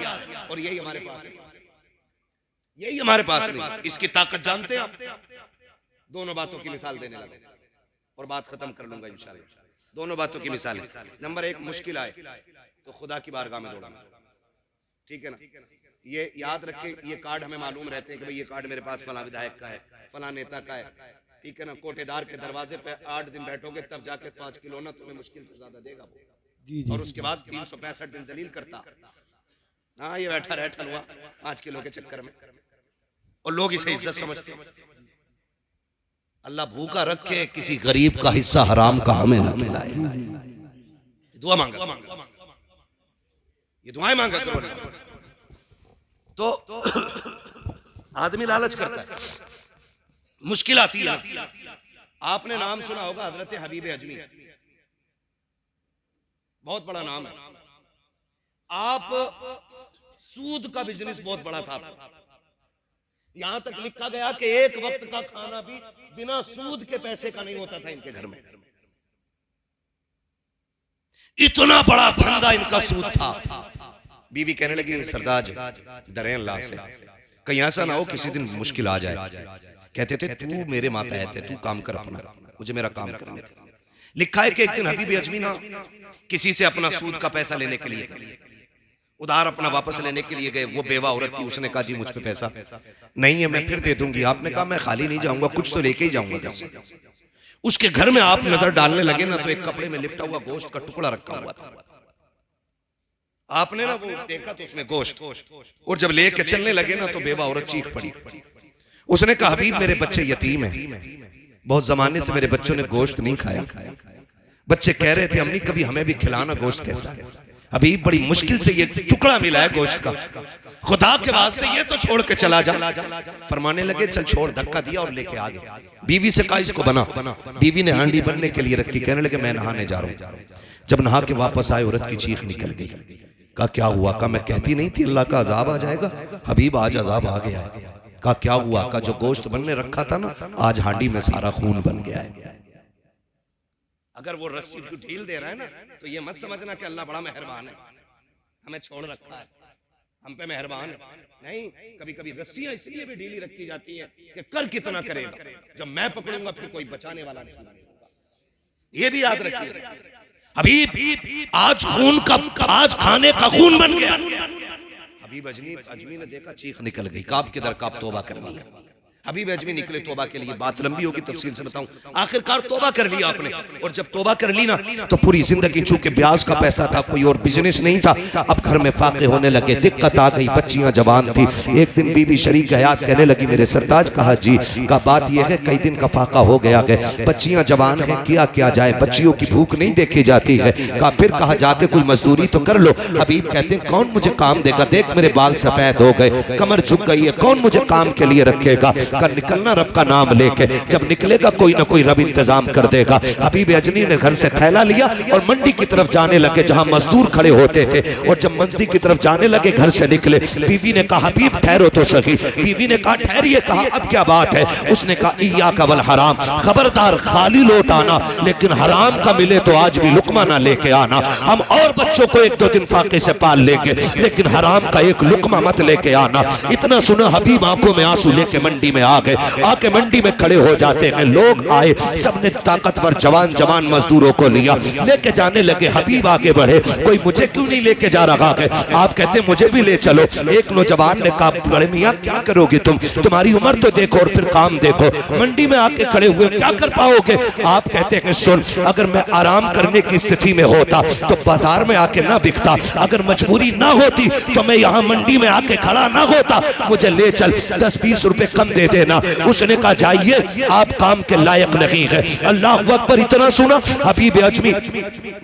और यही हमारे पास है। यही हमारे पास नहीं। इसकी ताकत जानते हैं आप? दोनों बातों की मिसाल देने लगे और बात खत्म कर लूंगा इंशाल्लाह। दोनों बातों की मिसाल। नंबर एक, मुश्किल आए तो खुदा की बारगाह में दौड़ना। ठीक है ना? ये याद रखें, ये कार्ड हमें मालूम रहते हैं कि भाई ये कार्ड मेरे पास फला विधायक का है, फला नेता का है। ठीक है ना? कोटेदार के दरवाजे पे 8 दिन बैठोगे तब जाके 5 किलो ना तुम्हें मुश्किल से ज्यादा देगा वो। और उसके बाद 365 दिन जलील करता। हाँ ये बैठा रहता हुआ 5 किलो के चक्कर में, और लोग इसे इज्जत समझते हैं। अल्लाह भूखा रखे किसी गरीब का हिस्सा हराम का हमें ना खिलाए। दुआ मांगा, ये दुआएं मांगा करो। तो आदमी लालच करता है, मुश्किल आती है। आपने नाम सुना होगा हजरत हबीब अजमी, बहुत बड़ा नाम है। आप सूद का बिजनेस बहुत बड़ा था। यहां तक लिखा गया कि एक वक्त का खाना भी बिना सूद के पैसे का नहीं होता था इनके घर में। इतना बड़ा धंधा इनका सूद था। बीवी कहने लगी सरदार डरे अल्लाह से, कहीं ऐसा ना हो किसी दिन मुश्किल आ जाए। कहते थे तू मेरे मातहत है, तू काम कर अपना, मुझे मेरा काम करने दे। लिखा है कि एक दिन हबीब अजमी ना किसी से अपना सूद का पैसा लेने के लिए, उधार अपना वापस लेने के लिए गए। वो बेवा औरत थी, उसने कहा जी मुझ पे पैसा नहीं है, मैं फिर दे दूंगी। आपने कहा मैं खाली नहीं जाऊंगा, कुछ तो लेके ही जाऊंगा घर से। उसके घर में आप नजर डालने लगे ना तो एक कपड़े में लिपटा हुआ गोश्त का टुकड़ा रखा हुआ था। आपने ना वो देखा तो उसमें गोश्त, और जब लेके चलने लगे ना तो बेवा औरत चीख पड़ी। उसने कहा हबीब मेरे बच्चे यतीम हैं, बहुत जमाने से मेरे बच्चों ने गोश्त नहीं खाया। बच्चे कह रहे थे अम्मी कभी हमें भी खिलाना गोश्त कैसा है। हबीब बड़ी मुश्किल से ये टुकड़ा मिला है गोश्त का, खुदा के वास्ते ये तो छोड़ के चला जा। फरमाने लगे चल छोड़, धक्का दिया और लेके आ गए। बीवी से कहा इसको बना। बीवी ने हांडी बनने के लिए रखी। कहने लगे मैं नहाने जा रहा हूँ। जब नहा के वापस आए औरत की चीख निकल गई। कहा क्या हुआ? कहा मैं कहती नहीं थी अल्लाह का अजाब आ जाएगा, हबीब आज अजाब आ गया है। कहा क्या हुआ? कहा जो गोश्त बनने रखा था ना आज हांडी में सारा खून बन गया है। अगर वो रस्सी को ढील दे रहा है ना तो ये मत समझना कि अल्लाह बड़ा मेहरबान है, हमें छोड़ रखा है, हम पे मेहरबान है। नहीं, कभी कभी रस्सियां इसलिए भी ढीली रखी जाती है कि कल कितना करेगा, जब मैं पकड़ूंगा फिर कोई बचाने वाला नहीं होगा। ये भी याद रखिए। हबीब आज खून का, आज खाने का खून बन गया। हबीब अजमी ने देखा, चीख निकल गई। काब किधर? काब तौबा करनी है। हबीब अजमी निकले तौबा के लिए। बात लंबी होगी, तफसील से बताऊं। आखिरकार तौबा कर लिया आपने, और जब तौबा कर ली ना तो पूरी जिंदगी, चूंकि ब्याज का पैसा था, कोई और बिजनेस नहीं था, अब घर में फाके होने लगे, दिक्कत आ गई। बच्चियां जवान थी। एक दिन बीवी शरीक हयात कहने लगी मेरे सरताज। कहा जी। का बात यह है कई दिन का फाका हो गया है, बच्चियां जवान है, किया जाए, बच्चियों की भूख नहीं देखी जाती है। कहा फिर कहा जाके कोई मजदूरी तो कर लो। हबीब कहते हैं कौन मुझे काम देगा? देख मेरे बाल सफेद हो गए, कमर झुक गई है, कौन मुझे काम के लिए रखेगा? का निकलना रब का नाम लेके, जब निकलेगा कोई ना कोई रब इंतजाम कर देगा। हबीब अजनी ने घर से थैला लिया और मंडी की तरफ जाने लगे जहां मजदूर खड़े होते थे। और जब मंडी की तरफ जाने लगे घर से निकले, बीवी ने कहा हबीब ठहरो तो सही। बीवी ने कहा ठहरिए। कहा अब क्या बात है? उसने कहा इय्याका वल हराम, खबरदार खाली लौट आना, लेकिन हराम का मिले तो आज भी लुकमा ना लेके आना। हम और बच्चों को 1-2 दिन फाके से पाल लेंगे, लेकिन हराम का एक लुकमा मत लेके आना। इतना सुना हबीब आंखों में आंसू लेके मंडी में आ गए। आके मंडी में खड़े हो जाते हैं। लोग आए, सबने ताकतवर जवान जवान मजदूरों को लिया, लेके जाने लगे। हबीब आगे बढ़े, कोई मुझे क्यों नहीं लेके जा रहा है? आप कहते मुझे भी ले चलो। एक नौजवान ने कहा बड़े मियाँ क्या करोगे तुम, तुम्हारी उम्र तो देखो और फिर काम देखो, मंडी में आके खड़े हुए क्या कर पाओगे? आप कहते हैं सुन, अगर मैं आराम करने की स्थिति में होता तो बाजार में आके ना बिकता, अगर मजबूरी ना होती तो मैं यहाँ मंडी में आके खड़ा ना होता, मुझे ले चल, 10-20 रुपए कम दे देना। उसने कहा जाइए, आप काम के लायक नहीं है। अल्लाह अकबर। इतना सुना हबीब अजमी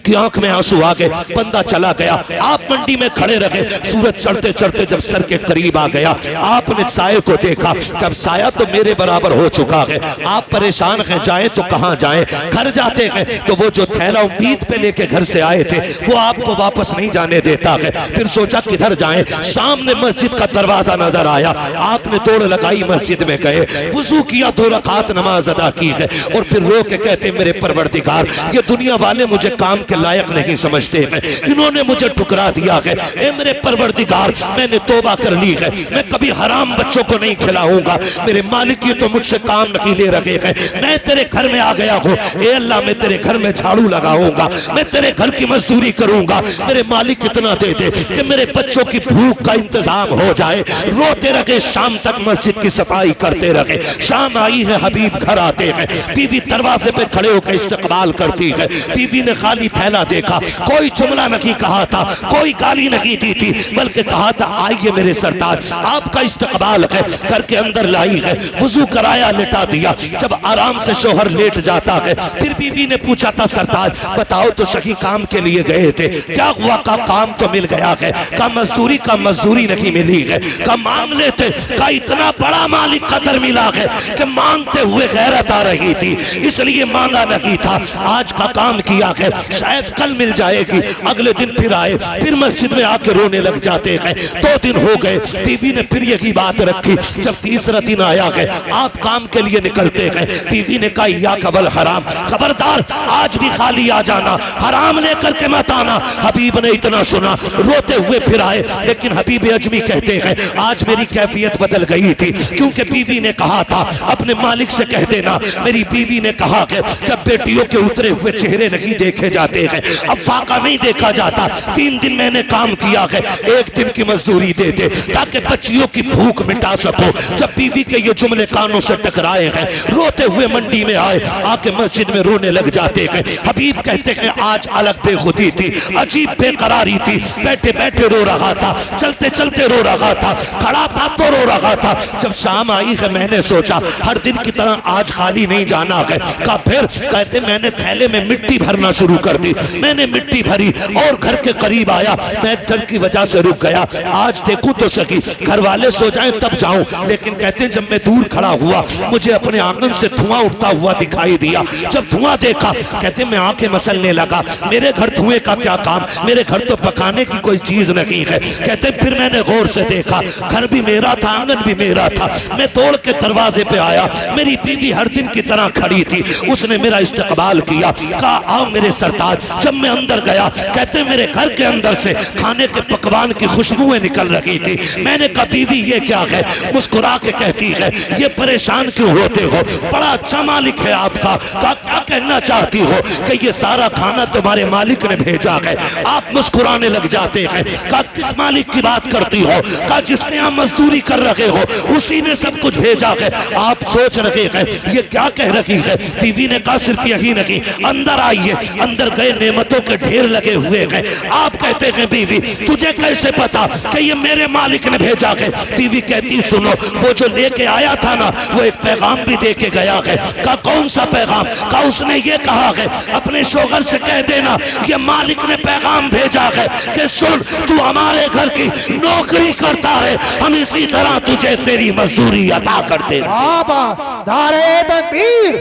की आंख में आंसू आ गए। बंदा चला गया, आप मंडी में खड़े रहे। सूरज चढ़ते चढ़ते जब सर के करीब आ गया, आपने साये को देखा, कब साया तो मेरे बराबर हो चुका है। आप परेशान हैं, जाएं तो कहां जाएं? घर जाते हैं तो वो जो थैला उम्मीद पे लेके घर से आए थे वो आपको वापस नहीं जाने देता है। फिर सोचा किधर जाएं? सामने मस्जिद का दरवाजा नजर आया। आपने दौड़ लगाई, मस्जिद में गए, वुजू किया, 2 रकात नमाज अदा की है और फिर रो के कहते मेरे परवरदिगार, ये दुनिया वाले मुझे काम के लायक नहीं समझते हैं, इन्होंने मुझे ठुकरा दिया है। ए मेरे परवरदिगार, मैंने तौबा कर ली है, मैं कभी हराम बच्चों को नहीं खिलाऊंगा। मेरे मालिक ये तो मुझसे काम नहीं ले रहे हैं। मैं तेरे घर में आ गया हूँ, ए अल्लाह मैं तेरे घर में झाड़ू लगाऊंगा, मैं तेरे घर की मजदूरी करूंगा। मेरे मालिक इतना दे दे कि मेरे बच्चों की भूख का इंतजाम हो जाए। रोते रहे, शाम तक मस्जिद की सफाई करते रहे। शाम आई है, हबीब घर आते हैं। बीवी दरवाजे पे खड़े होकर इस्तकबाल करती है। बीवी ने खाली थैला देखा, कोई जुमला नहीं कहा था, कोई गाली नहीं दी थी, बल्कि कहा था आइए मेरे सरताज, आपका इस्तकबाल है। घर के अंदर लाई है, वुजू कराया, लिटा दिया। जब आराम से शोहर लेट जाता है, फिर बीवी ने पूछा था सरताज बताओ तो सही, काम के लिए गए थे, क्या हुआ? का काम तो मिल गया है, का मजदूरी का मजदूरी नहीं मिली है, का मांग लेते, का इतना बड़ा मालिक कदर मिला है कि मांगते हुए गैरत आ रही थी, इसलिए मांगा नहीं था। आज का काम किया है, शायद कल मिल जाएगी। अगले दिन फिर आए, फिर मस्जिद में आके रोने लग जाते हैं। 2 दिन हो गए, बीवी ने फिर यही बात रखी। जब तीसरा दिन आया है, आप काम के लिए निकलते हैं, बीवी ने कहा इय्याका वल हराम, खबरदार आज भी खाली आ जाना, हराम लेकर के मत आना। हबीब ने इतना सुना, रोते हुए फिर आए। लेकिन हबीब अजमी कहते हैं आज मेरी कैफियत बदल गई थी, क्योंकि बीवी ने कहा था अपने मालिक से कह देना, मेरी बीवी ने कहा कि बेटियों के उतरे हुए चेहरे नहीं देखे जाते हैं, अब फाका नहीं देखा जाता। 3 दिन मैंने काम किया है, 1 दिन की मजदूरी दे दे ताकि बच्चियों की भूख मिटा सको। जब बीवी के ये जुमले कानों से टकराए हैं, रोते हुए मंडी में आए, आके मस्जिद में रोने लग जाते हैं। हबीब कहते हैं आज अलग बेखुदी थी, अजीब बेकरारी थी, बैठे बैठे रो रहा था, चलते चलते रो रहा था, खड़ा था तो रो रहा था। जब शाम आई है, मैंने सोचा हर दिन की तरह आज खाली नहीं जाना है। का फिर कहते मैंने थैले में मिट्टी भरना शुरू कर दी। मैंने मिट्टी भरी और घर के करीब आया, मैं डर की वजह से रुक गया। आज देखूं तो सही, घर वाले सो जाएं तब जाऊं। लेकिन कहते जब मैं दूर खड़ा हुआ, मुझे अपने आंगन से धुआं उठता हुआ दिखाई दिया। जब धुआं देखा, कहते मैं आंखें मसलने लगा, मेरे घर धुएं का क्या काम, मेरे घर तो पकाने की कोई चीज नहीं है। कहते फिर मैंने गौर से देखा, घर भी मेरा था, आंगन भी मेरा था। मैं दौड़ के दरवाजे पे आया, मेरी बीवी हर दिन की तरह खड़ी थी। उसने मेरा इस्तकबाल किया, कहा आओ मेरे सरताज। जब मैं अंदर गया, कहते मेरे घर के अंदर से खाने के पकवान की खुशबुएं निकल रही थी। मैंने कहा बीवी ये क्या है? मुस्कुरा के कहती है ये परेशान क्यों होते हो, बड़ा अच्छा मालिक है आपका। कहा क्या कहना चाहती हो? कि ये सारा खाना तुम्हारे मालिक ने भेजा है। आप मुस्कुराने लग जाते हैं। कहा किस मालिक की बात करती हो? कहा जिसके यहाँ मजदूरी कर रहे हो उसी ने सब कुछ भेजा है। आप सोच रहे हैं ये क्या कह रही है? बीवी ने कहा सिर्फ यही नहीं, अंदर आइए। अंदर गए, नेमतों के ढेर लगे हुए हैं। आप कहते हैं बीवी तुझे कैसे पता कि ये मेरे मालिक ने भेजा है? बीवी कहती सुनो, वो जो लेके आया था ना, वो एक पैगाम भी दे के गया है। कहा कौन सा पैगाम? कहा उसने ये कहा है अपने शोहर से कह देना ये मालिक ने पैगाम भेजा है कि सुन तू हमारे घर की नौकरी करता है, हम इसी तरह तुझे तेरी मजदूरी अता करते रहे। बाबा धारे तकबीर,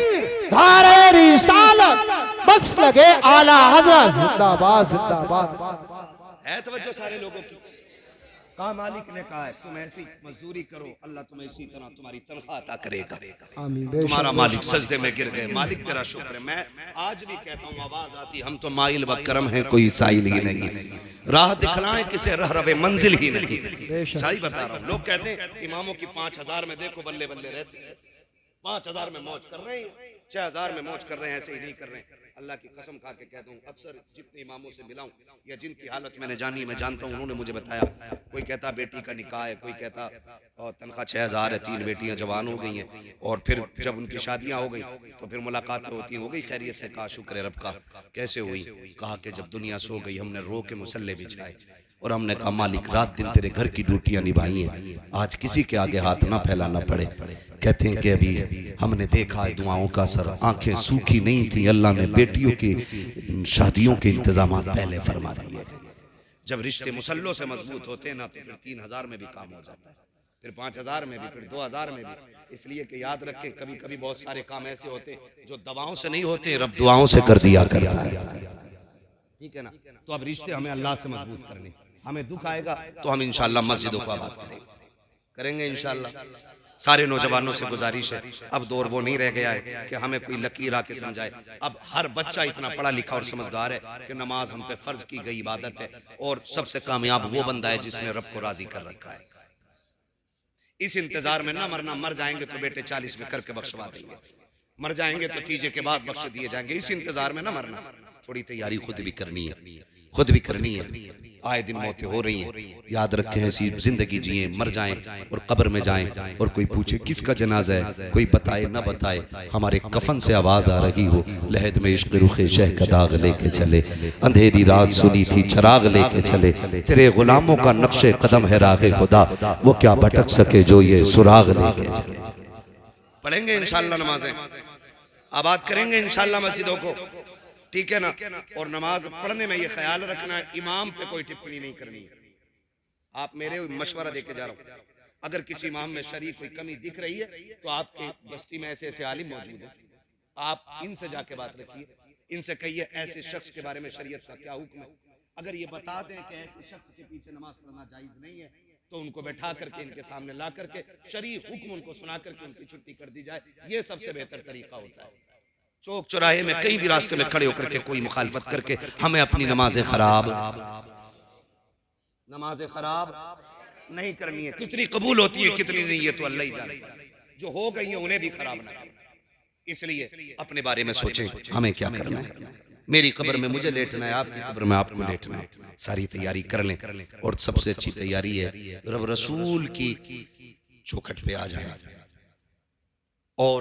धारे रिसालत, बस लगे आला हजरत, जिंदाबाद जिंदाबाद। है तवज्जो सारे लोगों की। कहा मालिक ने कहा है तुम ऐसी मजदूरी करो, अल्लाह तुम्हें इसी तरह तुम्हारी तनख्वाह अता करेगा। आमीन। तुम्हारा मालिक सजदे में गिर गए, मालिक तेरा शुक्र है। मैं आज भी कहता हूँ, आवाज आती, हम तो माइल व करम है, कोई साइल ही नहीं, राह दिखलाएं किसे रह रवे मंजिल ही नहीं। सही बता रहा हूँ। लोग कहते हैं इमामों की 5000 में देखो बल्ले बल्ले रहते हैं, 5000 में मौज कर रहे हैं, 6000 में मौज कर रहे हैं, ऐसे ही नहीं कर रहे हैं। अल्लाह की कसम खा के कहता हूँ, अक्सर जितने इमामों से मिला हूँ या जिनकी हालत मैंने जानी, मैं जानता हूँ, उन्होंने मुझे बताया, कोई कहता बेटी का निकाह है, कोई कहता और तनख्वाह 6000 है, 3 बेटियां जवान हो गई हैं, और फिर जब उनकी शादियां हो गई तो फिर मुलाकातें होती, हो गई खैरियत से। कहा शुक्र है रब का। कैसे हुई? कहा कि जब दुनिया सो गई हमने रो के मुसल्ले बिछाए और हमने कहा मालिक रात दिन तेरे घर की ड्यूटियां निभाई हैं, आज किसी के आगे हाथ ना फैलाना पड़े। कहते हैं कि अभी हमने देखा है दुआओं का असर, आंखें सूखी नहीं थी, अल्लाह ने बेटियों की शादियों के इंतजाम पहले फरमा दिए। जब रिश्ते मुसल्लों से मजबूत होते हैं ना तो फिर 3000 में भी काम हो जाता है, फिर 5000 में भी, फिर 2000 में भी। इसलिए कि याद रखें, कभी कभी बहुत सारे काम ऐसे होते हैं जो दवाओं से नहीं होते, रब दुआओं से कर दिया करता है। ठीक है ना? तो अब रिश्ते हमें अल्लाह से मजबूत करने, हमें दुख आएगा तो हम इंशाल्लाह मस्जिदों को आबाद करेंगे इंशाल्लाह। सारे नौजवानों से गुजारिश है, अब दौर वो नहीं रह गया है कि हमें कोई लकीर आके समझाए। अब हर बच्चा इतना पढ़ा लिखा और समझदार है कि नमाज हम पे फर्ज की गई इबादत है, और सबसे कामयाब वो बंदा है जिसने रब को राजी कर रखा है। इस इंतजार में ना मरना, मर जाएंगे तो बेटे 40 में करके बख्शवा देंगे, मर जाएंगे तो तीजे के बाद बख्श दिए जाएंगे। इस इंतजार में ना मरना, थोड़ी तैयारी खुद भी करनी है, खुद भी करनी है। आए दिन मौतें हो रही हैं, याद रखें ऐसी जिंदगी जिए, मर जाएं और कब्र में जाएं और कोई पूछे किसका जनाजा है, कोई बताए ना बताए, हमारे कफन से आवाज आ रही हो लहद में इश्क रुखे शह का दाग लेके चले, अंधेरी रात सुनी थी चराग लेके चले, तेरे गुलामों का नक्शे कदम है रागे खुदा, वो क्या भटक सके जो ये सुराग लेके चले। पढ़ेंगे इंशाल्लाह नमाजें, आबाद करेंगे इंशाल्लाह मस्जिदों को, ठीक है ना? और नमाज पढ़ने में ये ख्याल रखना है, इमाम पे कोई टिप्पणी नहीं करनी है। आप मेरे मशवरा देके जा रहा हूँ, अगर किसी इमाम में शरीक कोई कमी दिख रही है तो आपके बस्ती में ऐसे ऐसे आलिम मौजूद है, आप इनसे जाके बात रखिए, इनसे कहिए ऐसे शख्स के बारे में शरीयत का क्या हुक्म है। अगर ये बता दें कि ऐसे शख्स के पीछे नमाज पढ़ना जायज नहीं है तो उनको बैठा करके इनके सामने ला करके शरीय हुक्म उनको सुना करके उनकी छुट्टी कर दी जाए, ये सबसे बेहतर तरीका होता है। चौक चौराहे में कहीं भी रास्ते में खड़े होकर के कोई मुखालफत करके हमें अपनी नमाजें खराब नहीं करनी है। कितनी कबूल होती है कितनी नहीं है तो अल्लाह ही जानता है, जो हो गई है उन्हें भी खराब ना करें। इसलिए अपने बारे में सोचें हमें क्या करना है। मेरी कब्र में मुझे लेटना है, आपकी कब्र में आपको लेटना है, सारी तैयारी कर लें। और सबसे अच्छी तैयारी है रब रसूल की चौखट पे आ जाए और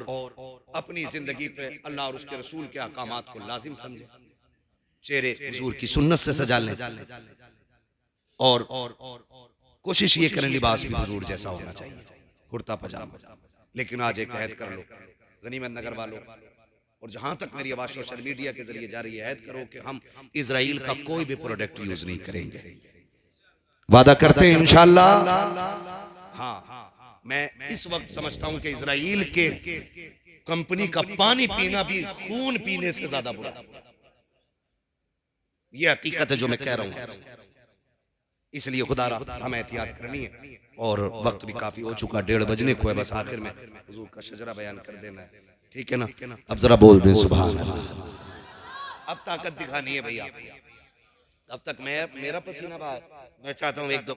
अपनी जिंदगी पे अल्लाह और उसके रसूल के अहकामात को लाजिम समझे, चेहरे हुजूर की सुन्नत से सजा लें और कोशिश ये करें लिबास भी हुजूर जैसा होना चाहिए, कुर्ता पजामा। लेकिन आज एक ऐद कर लो गनीमत नगर वालों, और जहां तक मेरी आवाज सोशल मीडिया के जरिए जा रही है, ऐद करो कि हम इजराइल का कोई भी प्रोडक्ट यूज नहीं करेंगे। वादा करते हैं इंशाअल्लाह। हाँ, मैं इस वक्त समझता हूं कि इजराइल के कंपनी का पानी पीना भी खून पीने से ज्यादा बुरा है। यह हकीकत है जो मैं कह रहा हूं। इसलिए खुदारा हमें एहतियात करनी है और वक्त भी काफी हो चुका, 1:30 बजने को है। बस आखिर में हुजूर का शजरा बयान कर देना है, ठीक है ना? अब जरा बोल दें सुभान अल्लाह। अब ताकत दिखानी है भैया, अब तक मेरा पसीना बहा, मैं चाहता हूं 1-2